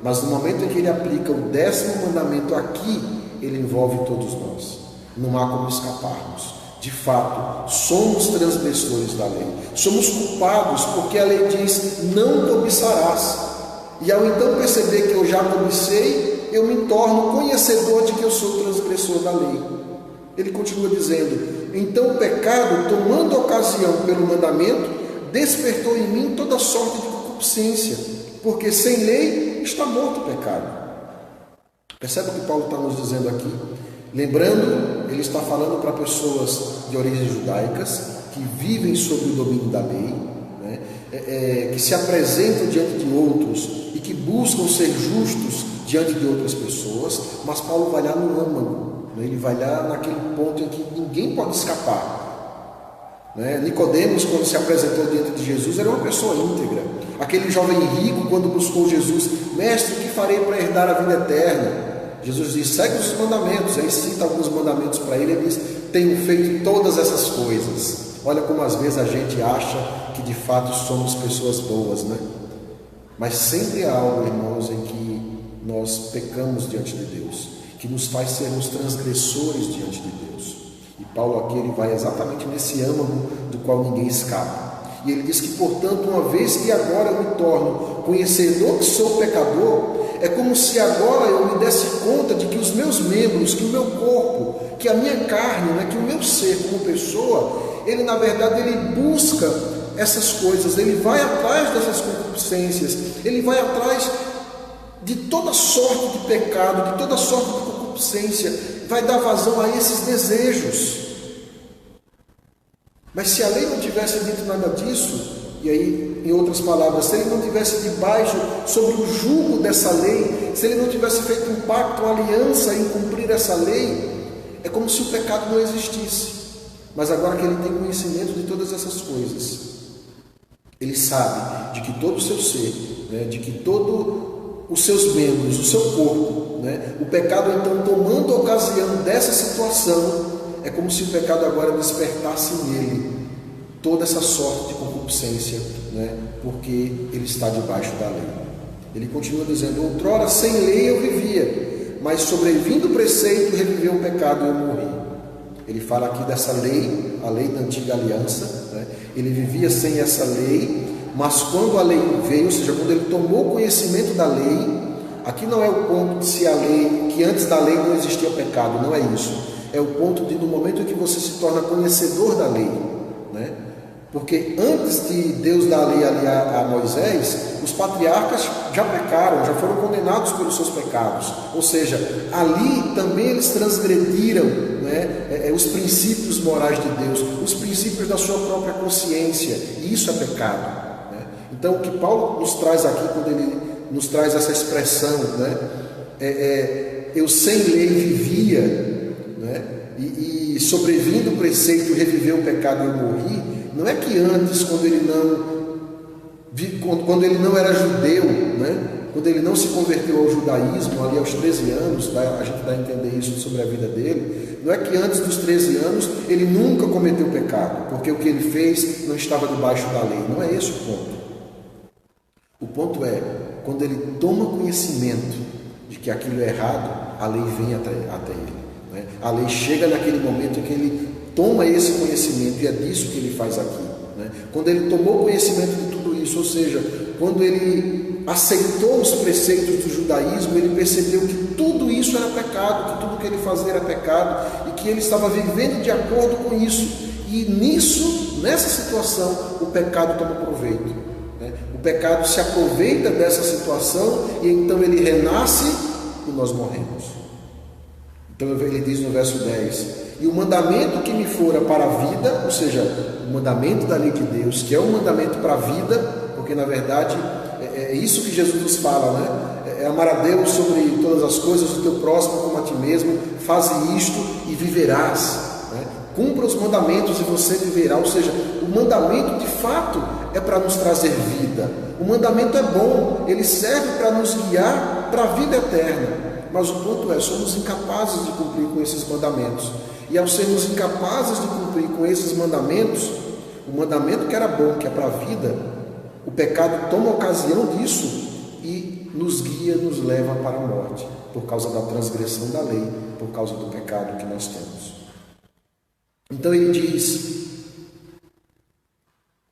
Mas no momento em que ele aplica o 10º mandamento aqui, ele envolve todos nós. Não há como escaparmos. De fato, somos transgressores da lei. Somos culpados porque a lei diz: não cobiçarás. E ao então perceber que eu já cobicei, eu me torno conhecedor de que eu sou transgressor da lei. Ele continua dizendo: então o pecado, tomando ocasião pelo mandamento, despertou em mim toda sorte de concupiscência, porque sem lei está morto o pecado. Percebe o que Paulo está nos dizendo aqui? Lembrando, ele está falando para pessoas de origens judaicas, que vivem sob o domínio da lei, né? Que se apresentam diante de outros e que buscam ser justos diante de outras pessoas, mas Paulo vai lá no âmago, né? Ele vai lá naquele ponto em que ninguém pode escapar, né? Nicodemos, quando se apresentou diante de Jesus, era uma pessoa íntegra. Aquele jovem rico, quando buscou Jesus: mestre, o que farei para herdar a vida eterna? Jesus diz: segue os mandamentos. Aí cita alguns mandamentos para ele e diz: tenho feito todas essas coisas. Olha como às vezes a gente acha que de fato somos pessoas boas, né? Mas sempre há algo, irmãos, em que nós pecamos diante de Deus, que nos faz sermos transgressores diante de Deus. E Paulo aqui ele vai exatamente nesse âmago do qual ninguém escapa. E ele diz que, portanto, uma vez que agora eu me torno conhecedor que sou pecador, é como se agora eu me desse conta de que os meus membros, que o meu corpo, que a minha carne, né, que o meu ser como pessoa, ele na verdade ele busca essas coisas, ele vai atrás dessas concupiscências, ele vai atrás de toda sorte de pecado, de toda sorte de concupiscência, vai dar vazão a esses desejos. Mas se a lei não tivesse dito nada disso, e aí, em outras palavras, se ele não tivesse debaixo, sobre o jugo dessa lei, se ele não tivesse feito um pacto, uma aliança em cumprir essa lei, é como se o pecado não existisse. Mas agora que ele tem conhecimento de todas essas coisas, ele sabe de que todo o seu ser, né, de que todos os seus membros, o seu corpo, né, o pecado então tomando ocasião dessa situação, é como se o pecado agora despertasse nele toda essa sorte de concupiscência, né? Porque ele está debaixo da lei. Ele continua dizendo: outrora sem lei eu vivia, mas sobrevindo o preceito reviveu o pecado e eu morri. Ele fala aqui dessa lei, a lei da antiga aliança, né? Ele vivia sem essa lei, mas quando a lei veio, ou seja, quando ele tomou conhecimento da lei, aqui não é o ponto de se a lei, que antes da lei não existia pecado, não é isso. É o ponto de, no momento em que você se torna conhecedor da lei, né? Porque antes de Deus dar a lei ali a Moisés, o os patriarcas já pecaram, já foram condenados pelos seus pecados. Ou seja, ali também eles transgrediram, né, os princípios morais de Deus, os princípios da sua própria consciência, e isso é pecado, né? Então, o que Paulo nos traz aqui, quando ele nos traz essa expressão, né, eu sem lei vivia, né, e sobrevindo o preceito reviveu o pecado e eu morri, não é que antes, quando ele não era judeu, né, quando ele não se converteu ao judaísmo, ali aos 13 anos, a gente dá a entender isso sobre a vida dele, não é que antes dos 13 anos ele nunca cometeu pecado, porque o que ele fez não estava debaixo da lei. Não é esse o ponto. O ponto é, quando ele toma conhecimento de que aquilo é errado, a lei vem até ele, né? A lei chega naquele momento em que ele toma esse conhecimento, e é disso que ele faz aqui, né? Quando ele tomou conhecimento de tudo isso, ou seja, quando ele aceitou os preceitos do judaísmo, ele percebeu que tudo isso era pecado, que tudo que ele fazia era pecado, e que ele estava vivendo de acordo com isso. E nessa situação, o pecado toma proveito, né? O pecado se aproveita dessa situação, e então ele renasce e nós morremos. Então ele diz no verso 10: e o mandamento que me fora para a vida, ou seja, o mandamento da lei de Deus, que é um mandamento para a vida, porque na verdade é isso que Jesus nos fala, né? É amar a Deus sobre todas as coisas, o teu próximo como a ti mesmo, faze isto e viverás, né? Cumpra os mandamentos e você viverá. Ou seja, o mandamento de fato é para nos trazer vida. O mandamento é bom, ele serve para nos guiar para a vida eterna. Mas o ponto é, somos incapazes de cumprir com esses mandamentos. E ao sermos incapazes de cumprir com esses mandamentos, o mandamento que era bom, que é para a vida, o pecado toma ocasião disso e nos guia, nos leva para a morte, por causa da transgressão da lei, por causa do pecado que nós temos. Então ele diz: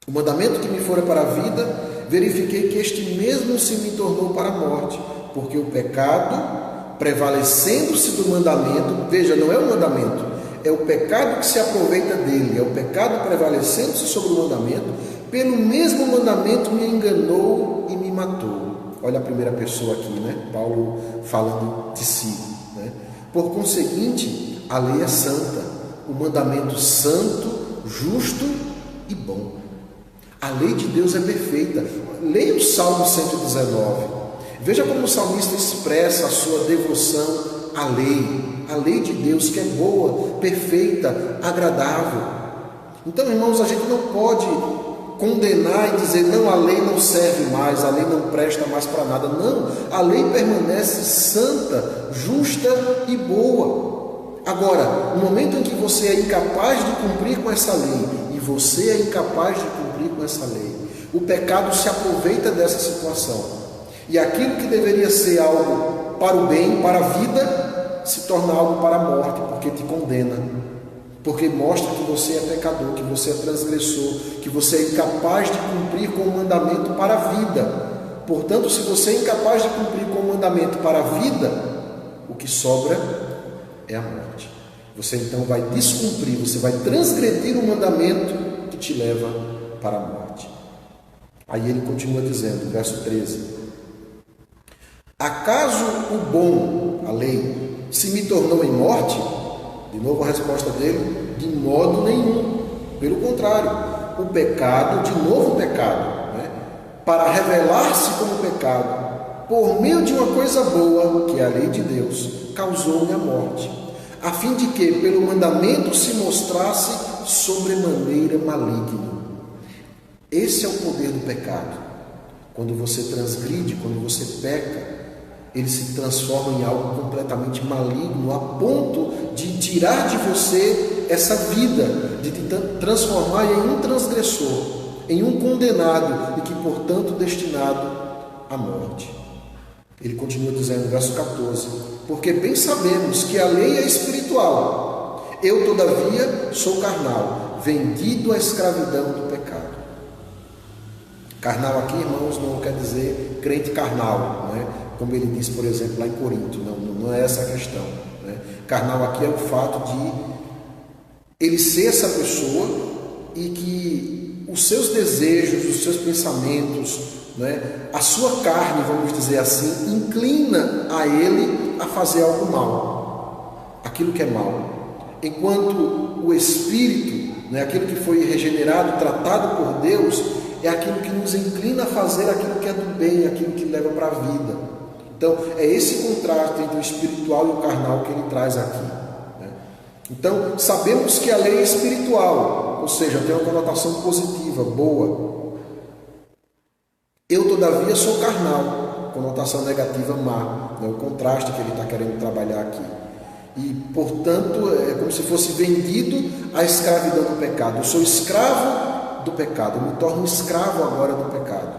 o mandamento que me fora para a vida, verifiquei que este mesmo se me tornou para a morte, porque o pecado, prevalecendo-se do mandamento, veja, não é o mandamento, é o pecado que se aproveita dele, é o pecado prevalecendo-se sobre o mandamento, pelo mesmo mandamento me enganou e me matou. Olha a primeira pessoa aqui, né? Paulo falando de si, né? Por conseguinte, a lei é santa, o mandamento santo, justo e bom. A lei de Deus é perfeita. Leia o Salmo 119. Veja como o salmista expressa a sua devoção à lei de Deus, que é boa, perfeita, agradável. Então, irmãos, a gente não pode condenar e dizer, não, a lei não serve mais, a lei não presta mais para nada. Não, a lei permanece santa, justa e boa. Agora, no momento em que você é incapaz de cumprir com essa lei, e você é incapaz de cumprir com essa lei, o pecado se aproveita dessa situação. E aquilo que deveria ser algo para o bem, para a vida, se torna algo para a morte, porque te condena. Porque mostra que você é pecador, que você é transgressor, que você é incapaz de cumprir com o mandamento para a vida. Portanto, se você é incapaz de cumprir com o mandamento para a vida, o que sobra é a morte. Você então vai descumprir, você vai transgredir o mandamento que te leva para a morte. Aí ele continua dizendo, verso 13: acaso o bom, a lei, se me tornou em morte? De novo a resposta dele, de modo nenhum. Pelo contrário, o pecado, de novo o pecado, né? Para revelar-se como pecado, por meio de uma coisa boa, que é a lei de Deus, causou-me a morte, a fim de que pelo mandamento se mostrasse sobremaneira maligno. Esse é o poder do pecado. Quando você transgride, quando você peca, ele se transforma em algo completamente maligno, a ponto de tirar de você essa vida, de te transformar em um transgressor, em um condenado e que, portanto, destinado à morte. Ele continua dizendo, verso 14: porque bem sabemos que a lei é espiritual, eu, todavia, sou carnal, vendido à escravidão do pecado. Carnal aqui, irmãos, não quer dizer crente carnal, não é? Como ele diz, por exemplo, lá em Corinto. Não é essa a questão, né? Carnal aqui é o fato de ele ser essa pessoa e que os seus desejos, os seus pensamentos, né, a sua carne, vamos dizer assim, inclina a ele a fazer algo mal, aquilo que é mal. Enquanto o Espírito, né, aquilo que foi regenerado, tratado por Deus, é aquilo que nos inclina a fazer aquilo que é do bem, aquilo que leva para a vida. Então, é esse contraste entre o espiritual e o carnal que ele traz aqui, né? Então, sabemos que a lei é espiritual, ou seja, tem uma conotação positiva, boa. Eu, todavia, sou carnal, conotação negativa, má, né? O contraste que ele está querendo trabalhar aqui. E, portanto, é como se fosse vendido à escravidão do pecado. Eu sou escravo do pecado, eu me torno escravo agora do pecado.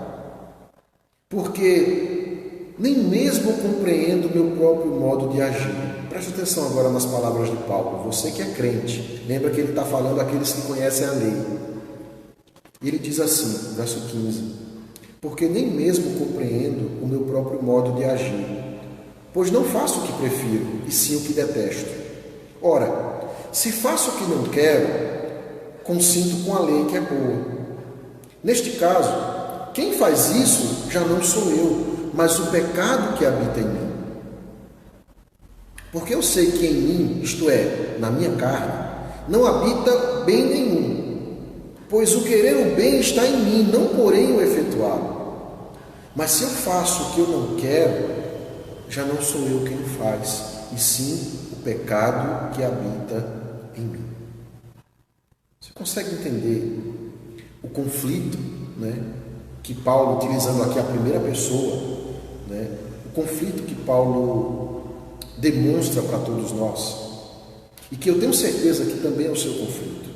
Porque nem mesmo compreendo o meu próprio modo de agir. Preste atenção agora nas palavras de Paulo. Você que é crente, lembra que ele está falando àqueles que conhecem a lei. E ele diz assim, verso 15: porque nem mesmo compreendo o meu próprio modo de agir, pois não faço o que prefiro, e sim o que detesto. Ora, se faço o que não quero, consinto com a lei que é boa. Neste caso, quem faz isso já não sou eu, mas o pecado que habita em mim. Porque eu sei que em mim, isto é, na minha carne, não habita bem nenhum, pois o querer o bem está em mim, não porém o efetuá-lo. Mas se eu faço o que eu não quero, já não sou eu quem faz, e sim o pecado que habita em mim. Você consegue entender o conflito, né, que Paulo, utilizando aqui a primeira pessoa, né, o conflito que Paulo demonstra para todos nós, e que eu tenho certeza que também é o seu conflito.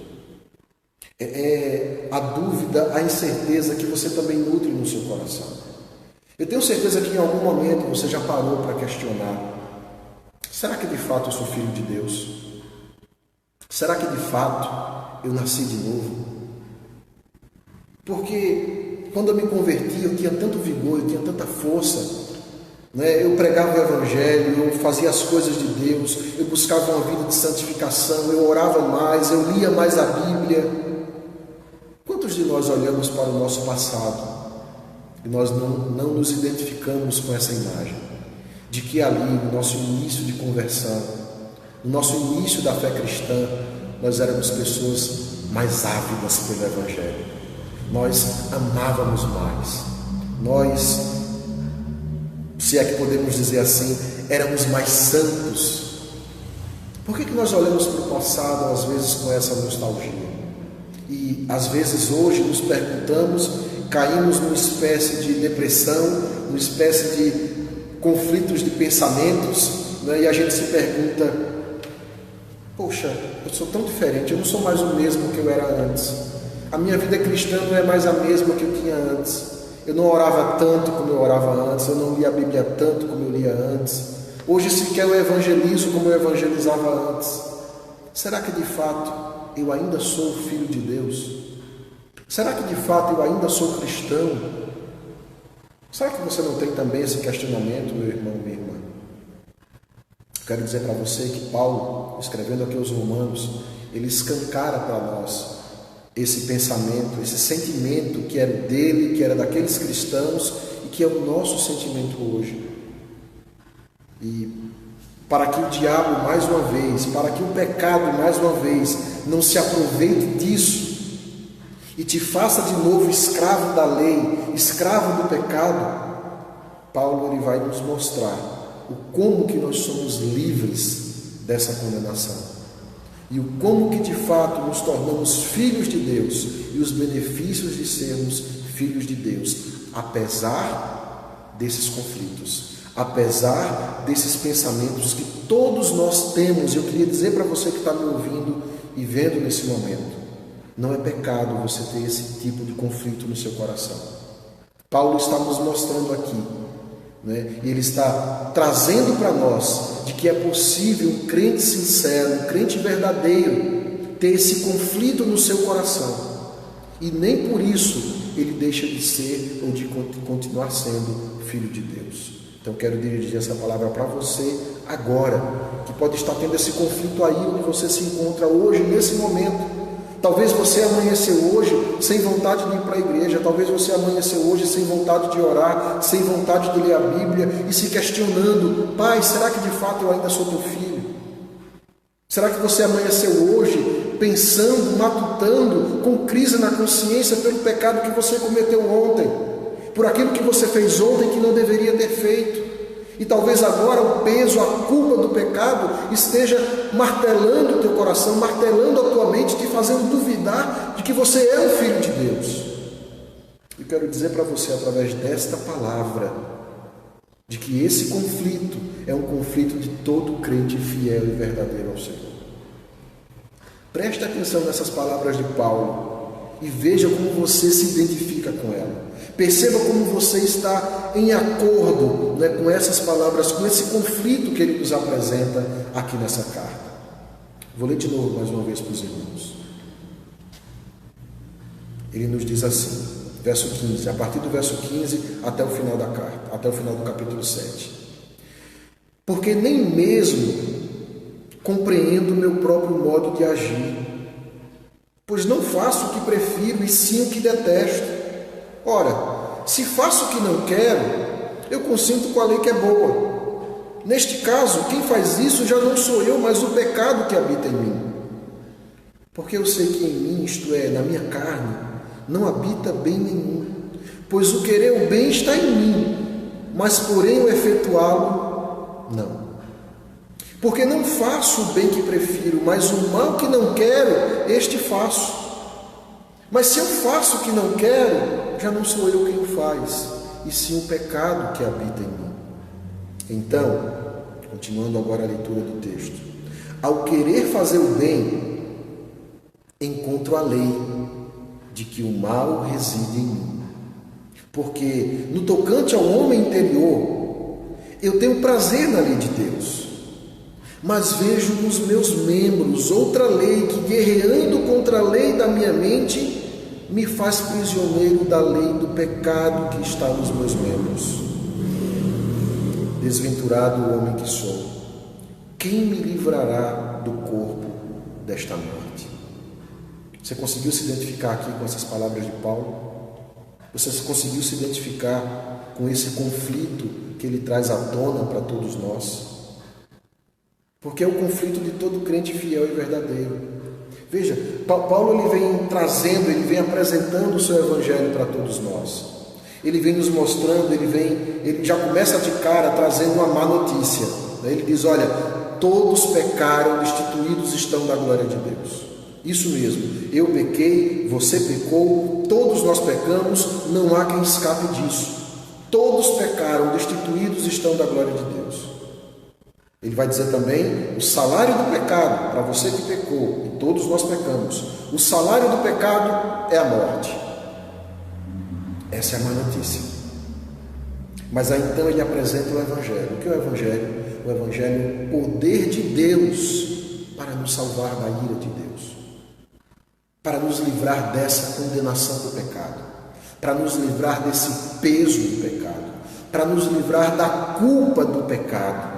É a dúvida, a incerteza que você também nutre no seu coração. Eu tenho certeza que em algum momento você já parou para questionar: será que de fato eu sou filho de Deus? Será que de fato eu nasci de novo? Porque quando eu me converti, eu tinha tanto vigor, eu tinha tanta força, né? Eu pregava o Evangelho, eu fazia as coisas de Deus, eu buscava uma vida de santificação, eu orava mais, eu lia mais a Bíblia. Quantos de nós olhamos para o nosso passado e nós não nos identificamos com essa imagem de que ali, no nosso início de conversão, no nosso início da fé cristã, nós éramos pessoas mais ávidas pelo Evangelho, nós amávamos mais, nós, se é que podemos dizer assim, éramos mais santos. Por que nós olhamos para o passado às vezes com essa nostalgia? E às vezes hoje nos perguntamos, caímos numa espécie de depressão, numa espécie de conflitos de pensamentos, né? E a gente se pergunta: poxa, eu sou tão diferente, eu não sou mais o mesmo que eu era antes. A minha vida cristã não é mais a mesma que eu tinha antes. Eu não orava tanto como eu orava antes, eu não lia a Bíblia tanto como eu lia antes. Hoje sequer eu evangelizo como eu evangelizava antes. Será que de fato eu ainda sou filho de Deus? Será que de fato eu ainda sou cristão? Será que você não tem também esse questionamento, meu irmão, minha irmã? Quero dizer para você que Paulo, escrevendo aqui aos Romanos, ele escancara para nós esse pensamento, esse sentimento que era dele, que era daqueles cristãos e que é o nosso sentimento hoje. E para que o diabo, mais uma vez, para que o pecado, mais uma vez, não se aproveite disso e te faça de novo escravo da lei, escravo do pecado, Paulo ele vai nos mostrar o como que nós somos livres dessa condenação e o como que de fato nos tornamos filhos de Deus e os benefícios de sermos filhos de Deus, apesar desses conflitos, apesar desses pensamentos que todos nós temos. Eu queria dizer para você que está me ouvindo e vendo nesse momento, não é pecado você ter esse tipo de conflito no seu coração. Paulo está nos mostrando aqui, né? E ele está trazendo para nós de que é possível um crente sincero, um crente verdadeiro, ter esse conflito no seu coração. E nem por isso ele deixa de ser ou de continuar sendo filho de Deus. Então quero dirigir essa palavra para você agora, que pode estar tendo esse conflito aí onde você se encontra hoje, nesse momento. Talvez você amanheceu hoje sem vontade de ir para a igreja, talvez você amanheceu hoje sem vontade de orar, sem vontade de ler a Bíblia e se questionando: pai, será que de fato eu ainda sou teu filho? Será que você amanheceu hoje pensando, matutando, com crise na consciência pelo pecado que você cometeu ontem, por aquilo que você fez ontem que não deveria ter feito? E talvez agora o peso, a culpa do pecado esteja martelando o teu coração, martelando a tua mente, te fazendo duvidar de que você é um filho de Deus. Eu quero dizer para você, através desta palavra, de que esse conflito é um conflito de todo crente fiel e verdadeiro ao Senhor. Preste atenção nessas palavras de Paulo e veja como você se identifica com ela. Perceba como você está em acordo, né, com essas palavras, com esse conflito que ele nos apresenta aqui nessa carta. Vou ler de novo mais uma vez para os irmãos. Ele nos diz assim, verso 15, a partir do verso 15 até o final da carta, até o final do capítulo 7. Porque nem mesmo compreendo o meu próprio modo de agir, pois não faço o que prefiro e sim o que detesto. Ora, se faço o que não quero, eu consinto com a lei que é boa. Neste caso, quem faz isso já não sou eu, mas o pecado que habita em mim. Porque eu sei que em mim, isto é, na minha carne, não habita bem nenhum. Pois o querer o bem está em mim, mas porém o efetuá-lo, não. Porque não faço o bem que prefiro, mas o mal que não quero, este faço. Mas se eu faço o que não quero, já não sou eu quem o faz, e sim o pecado que habita em mim. Então, continuando agora a leitura do texto, ao querer fazer o bem, encontro a lei de que o mal reside em mim. Porque no tocante ao homem interior, eu tenho prazer na lei de Deus, mas vejo nos meus membros outra lei que, guerreando contra a lei da minha mente, me faz prisioneiro da lei do pecado que está nos meus membros. Desventurado o homem que sou, quem me livrará do corpo desta morte? Você conseguiu se identificar aqui com essas palavras de Paulo? Você conseguiu se identificar com esse conflito que ele traz à tona para todos nós? Porque é o conflito de todo crente fiel e verdadeiro. Veja, Paulo ele vem trazendo, ele vem apresentando o seu evangelho para todos nós. Ele vem nos mostrando, ele já começa de cara trazendo uma má notícia. Ele diz, olha, todos pecaram, destituídos estão da glória de Deus. Isso mesmo, eu pequei, você pecou, todos nós pecamos, não há quem escape disso. Todos pecaram, destituídos estão da glória de Deus. Ele vai dizer também, o salário do pecado, para você que pecou, e todos nós pecamos, o salário do pecado é a morte. Essa é a má notícia. Mas aí então ele apresenta o Evangelho. O que é o Evangelho? O Evangelho é o poder de Deus para nos salvar da ira de Deus, para nos livrar dessa condenação do pecado, para nos livrar desse peso do pecado, para nos livrar da culpa do pecado,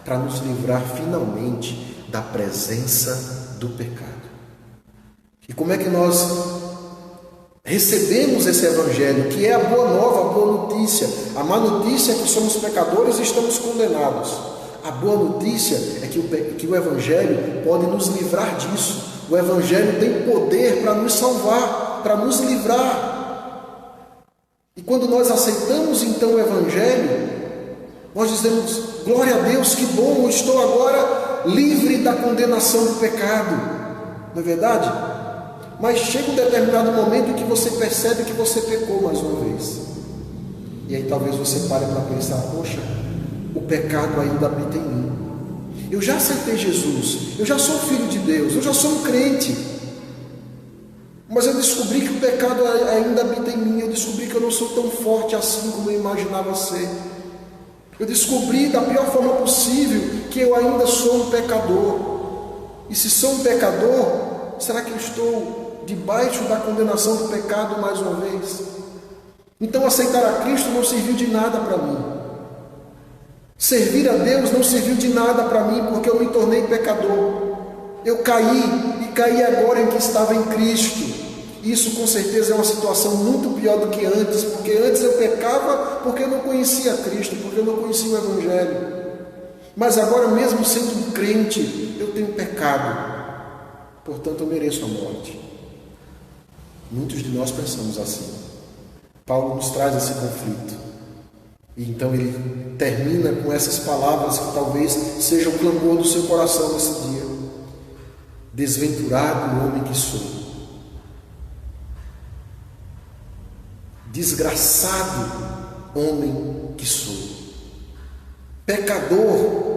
para nos livrar finalmente da presença do pecado. E como é que nós recebemos esse Evangelho, que é a boa nova, a boa notícia? A má notícia é que somos pecadores e estamos condenados. A boa notícia é que o Evangelho pode nos livrar disso. O Evangelho tem poder para nos salvar, para nos livrar. E quando nós aceitamos então o Evangelho, nós dizemos, glória a Deus, que bom, eu estou agora livre da condenação do pecado. Não é verdade? Mas chega um determinado momento em que você percebe que você pecou mais uma vez. E aí talvez você pare para pensar, poxa, o pecado ainda habita em mim. Eu já aceitei Jesus, eu já sou filho de Deus, eu já sou um crente. Mas eu descobri que o pecado ainda habita em mim, eu descobri que eu não sou tão forte assim como eu imaginava ser. Eu descobri da pior forma possível que eu ainda sou um pecador. E se sou um pecador, será que eu estou debaixo da condenação do pecado mais uma vez? Então aceitar a Cristo não serviu de nada para mim. Servir a Deus não serviu de nada para mim, porque eu me tornei pecador. Eu caí caí agora em que estava em Cristo. Isso com certeza é uma situação muito pior do que antes, porque antes eu pecava porque eu não conhecia Cristo, porque eu não conhecia o Evangelho. Mas agora, mesmo sendo crente, eu tenho pecado, portanto eu mereço a morte. Muitos de nós pensamos assim. Paulo nos traz esse conflito. E então ele termina com essas palavras que talvez seja o clamor do seu coração nesse dia. Desventurado o homem que sou. Desgraçado homem que sou. Pecador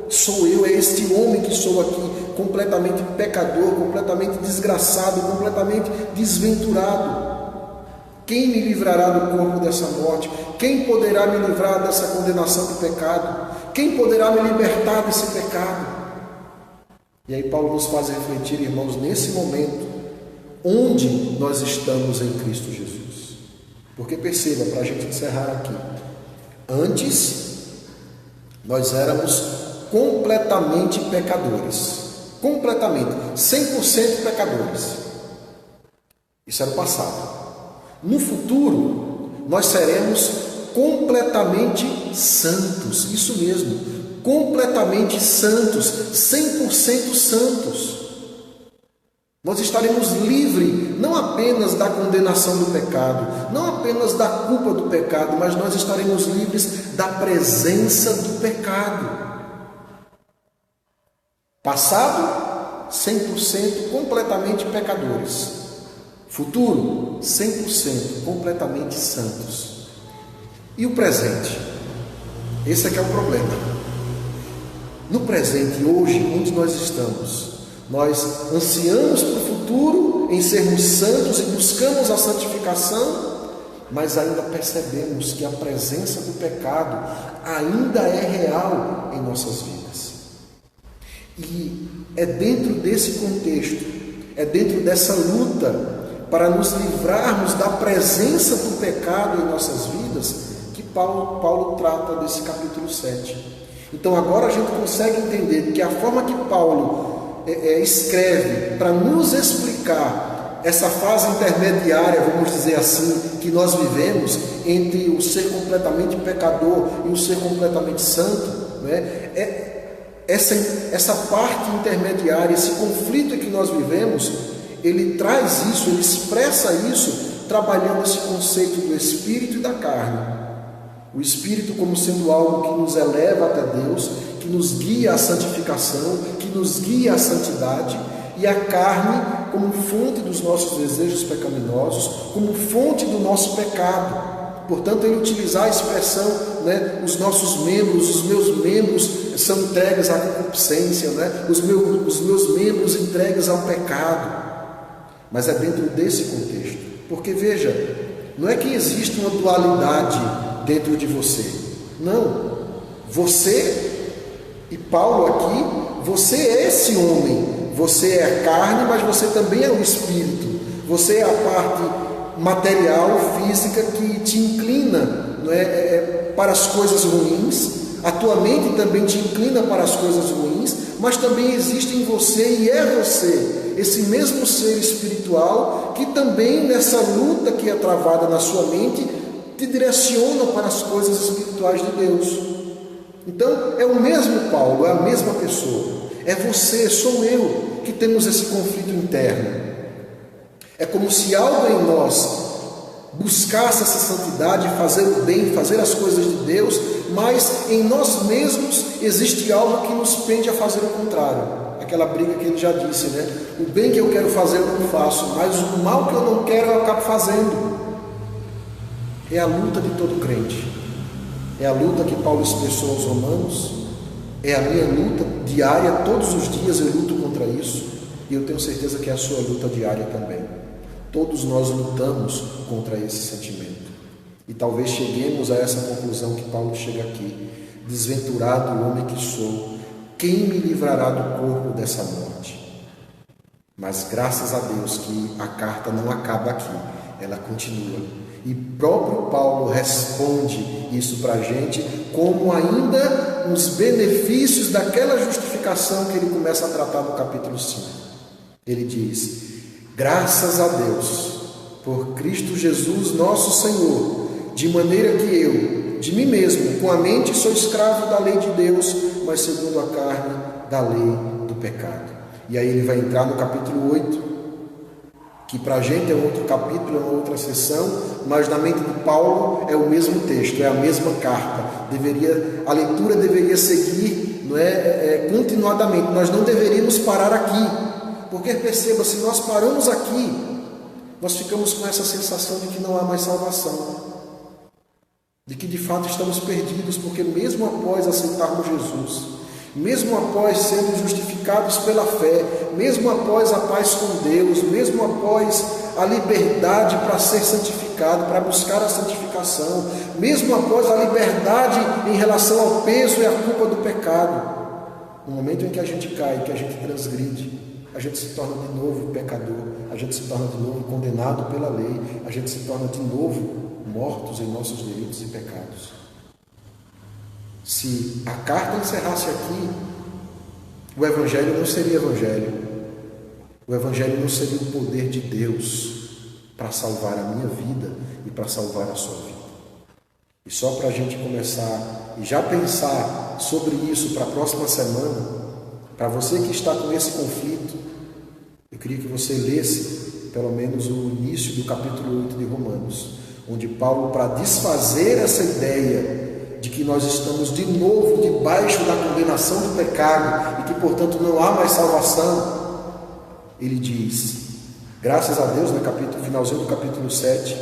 sou eu, é este homem que sou aqui, completamente pecador, completamente desgraçado, completamente desventurado. Quem me livrará do corpo dessa morte? Quem poderá me livrar dessa condenação do pecado? Quem poderá me libertar desse pecado? E aí Paulo nos faz refletir, irmãos, nesse momento, onde nós estamos em Cristo Jesus. Porque perceba, para a gente encerrar aqui, antes nós éramos completamente pecadores, completamente, 100% pecadores. Isso era o passado. No futuro, nós seremos completamente santos, isso mesmo, completamente santos, 100% santos. Nós estaremos livres não apenas da condenação do pecado, não apenas da culpa do pecado, mas nós estaremos livres da presença do pecado. Passado, 100% completamente pecadores. Futuro, 100% completamente santos. E o presente? Esse é que é o problema. No presente, hoje, onde nós estamos, nós ansiamos para o futuro em sermos santos e buscamos a santificação, mas ainda percebemos que a presença do pecado ainda é real em nossas vidas. E é dentro desse contexto, é dentro dessa luta para nos livrarmos da presença do pecado em nossas vidas que Paulo trata desse capítulo 7. Então agora a gente consegue entender que a forma que Paulo escreve para nos explicar essa fase intermediária, vamos dizer assim, que nós vivemos entre o ser completamente pecador e o ser completamente santo, né? Essa parte intermediária, esse conflito que nós vivemos, ele traz isso, ele expressa isso, trabalhando esse conceito do espírito e da carne. O espírito como sendo algo que nos eleva até Deus, que nos guia à santificação, que nos guia à santidade, e a carne como fonte dos nossos desejos pecaminosos, como fonte do nosso pecado. Portanto, ele utilizar a expressão, né, os nossos membros, os meus membros são entregues à concupiscência, né, os meus membros entregues ao pecado. Mas é dentro desse contexto. Porque veja, não é que existe uma dualidade dentro de você. Não. Você, e Paulo aqui, você é esse homem. Você é a carne, mas você também é o espírito. Você é a parte material, física, que te inclina, não é, para as coisas ruins. A tua mente também te inclina para as coisas ruins, mas também existe em você, e é você, esse mesmo ser espiritual, que também nessa luta que é travada na sua mente, te direciona para as coisas espirituais de Deus. Então é o mesmo Paulo, é a mesma pessoa. É você, sou eu, que temos esse conflito interno. É como se algo em nós buscasse essa santidade, fazer o bem, fazer as coisas de Deus, mas em nós mesmos existe algo que nos pende a fazer o contrário. Aquela briga que ele já disse, né? O bem que eu quero fazer eu não faço, mas o mal que eu não quero eu acabo fazendo. É a luta de todo crente. É a luta que Paulo expressou aos Romanos. É a minha luta diária, todos os dias eu luto contra isso. E eu tenho certeza que é a sua luta diária também. Todos nós lutamos contra esse sentimento. E talvez cheguemos a essa conclusão que Paulo chega aqui. Desventurado o homem que sou, quem me livrará do corpo dessa morte? Mas graças a Deus que a carta não acaba aqui, ela continua. E próprio Paulo responde isso para a gente como ainda os benefícios daquela justificação que ele começa a tratar no capítulo 5. Ele diz: graças a Deus, por Cristo Jesus nosso Senhor, de maneira que eu, de mim mesmo, com a mente sou escravo da lei de Deus, mas segundo a carne, da lei do pecado. E aí ele vai entrar no capítulo 8, que para a gente é outro capítulo, é uma outra sessão, mas na mente de Paulo é o mesmo texto, é a mesma carta. A leitura deveria seguir, continuadamente. Nós não deveríamos parar aqui, porque perceba, se nós paramos aqui, nós ficamos com essa sensação de que não há mais salvação, de que de fato estamos perdidos, porque mesmo após aceitarmos Jesus, mesmo após sermos justificados pela fé, mesmo após a paz com Deus, mesmo após a liberdade para ser santificado, para buscar a santificação, mesmo após a liberdade em relação ao peso e à culpa do pecado, no momento em que a gente cai, que a gente transgride, a gente se torna de novo pecador, a gente se torna de novo condenado pela lei, a gente se torna de novo mortos em nossos delitos e pecados. Se a carta encerrasse aqui, o Evangelho não seria Evangelho. O Evangelho não seria o poder de Deus para salvar a minha vida e para salvar a sua vida. E só para a gente começar e já pensar sobre isso para a próxima semana, para você que está com esse conflito, eu queria que você lesse pelo menos o início do capítulo 8 de Romanos, onde Paulo, para desfazer essa ideia de que nós estamos de novo debaixo da condenação do pecado e que, portanto, não há mais salvação, ele diz, graças a Deus, no finalzinho do capítulo 7,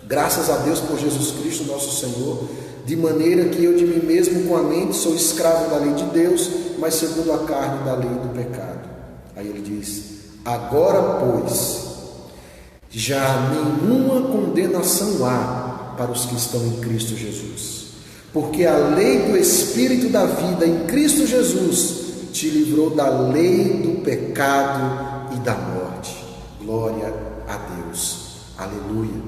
graças a Deus por Jesus Cristo, nosso Senhor, de maneira que eu de mim mesmo com a mente sou escravo da lei de Deus, mas segundo a carne da lei do pecado. Aí ele diz, agora, pois, já nenhuma condenação há para os que estão em Cristo Jesus. Porque a lei do Espírito da vida em Cristo Jesus te livrou da lei do pecado e da morte. Glória a Deus. Aleluia.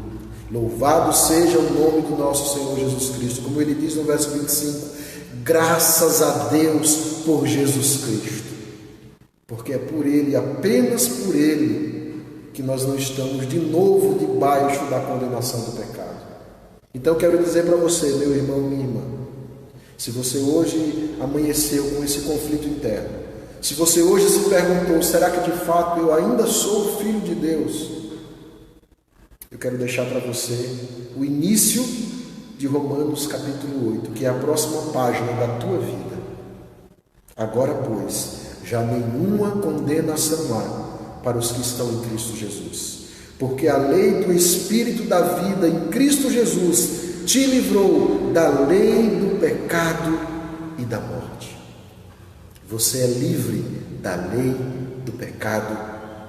Louvado seja o nome do nosso Senhor Jesus Cristo. Como ele diz no verso 25, graças a Deus por Jesus Cristo. Porque é por Ele, apenas por Ele, que nós não estamos de novo debaixo da condenação do pecado. Então quero dizer para você, meu irmão, minha irmã, se você hoje amanheceu com esse conflito interno, se você hoje se perguntou, será que de fato eu ainda sou filho de Deus? Eu quero deixar para você o início de Romanos capítulo 8, que é a próxima página da tua vida. Agora, pois, já nenhuma condenação há para os que estão em Cristo Jesus. Porque a lei do Espírito da vida em Cristo Jesus te livrou da lei do pecado e da morte. Você é livre da lei do pecado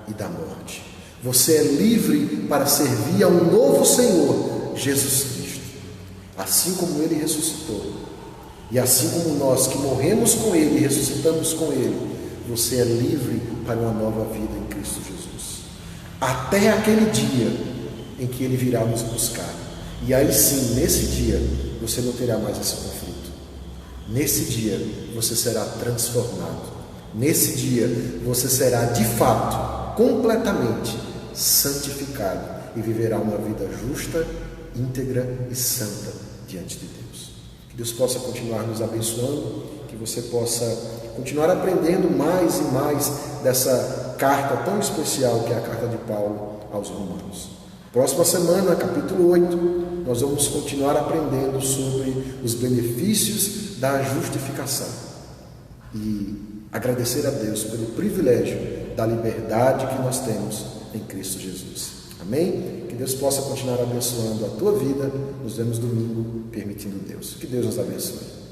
e da morte. Você é livre para servir a um novo Senhor, Jesus Cristo. Assim como Ele ressuscitou, e assim como nós que morremos com Ele e ressuscitamos com Ele, você é livre para uma nova vida em Cristo Jesus. Até aquele dia em que Ele virá nos buscar. E aí sim, nesse dia, você não terá mais esse conflito. Nesse dia, você será transformado. Nesse dia, você será de fato, completamente santificado e viverá uma vida justa, íntegra e santa diante de Deus. Que Deus possa continuar nos abençoando, que você possa continuar aprendendo mais e mais dessa carta tão especial que é a carta de Paulo aos Romanos. Próxima semana, capítulo 8, nós vamos continuar aprendendo sobre os benefícios da justificação e agradecer a Deus pelo privilégio da liberdade que nós temos em Cristo Jesus. Amém? Que Deus possa continuar abençoando a tua vida. Nos vemos domingo, permitindo Deus. Que Deus nos abençoe.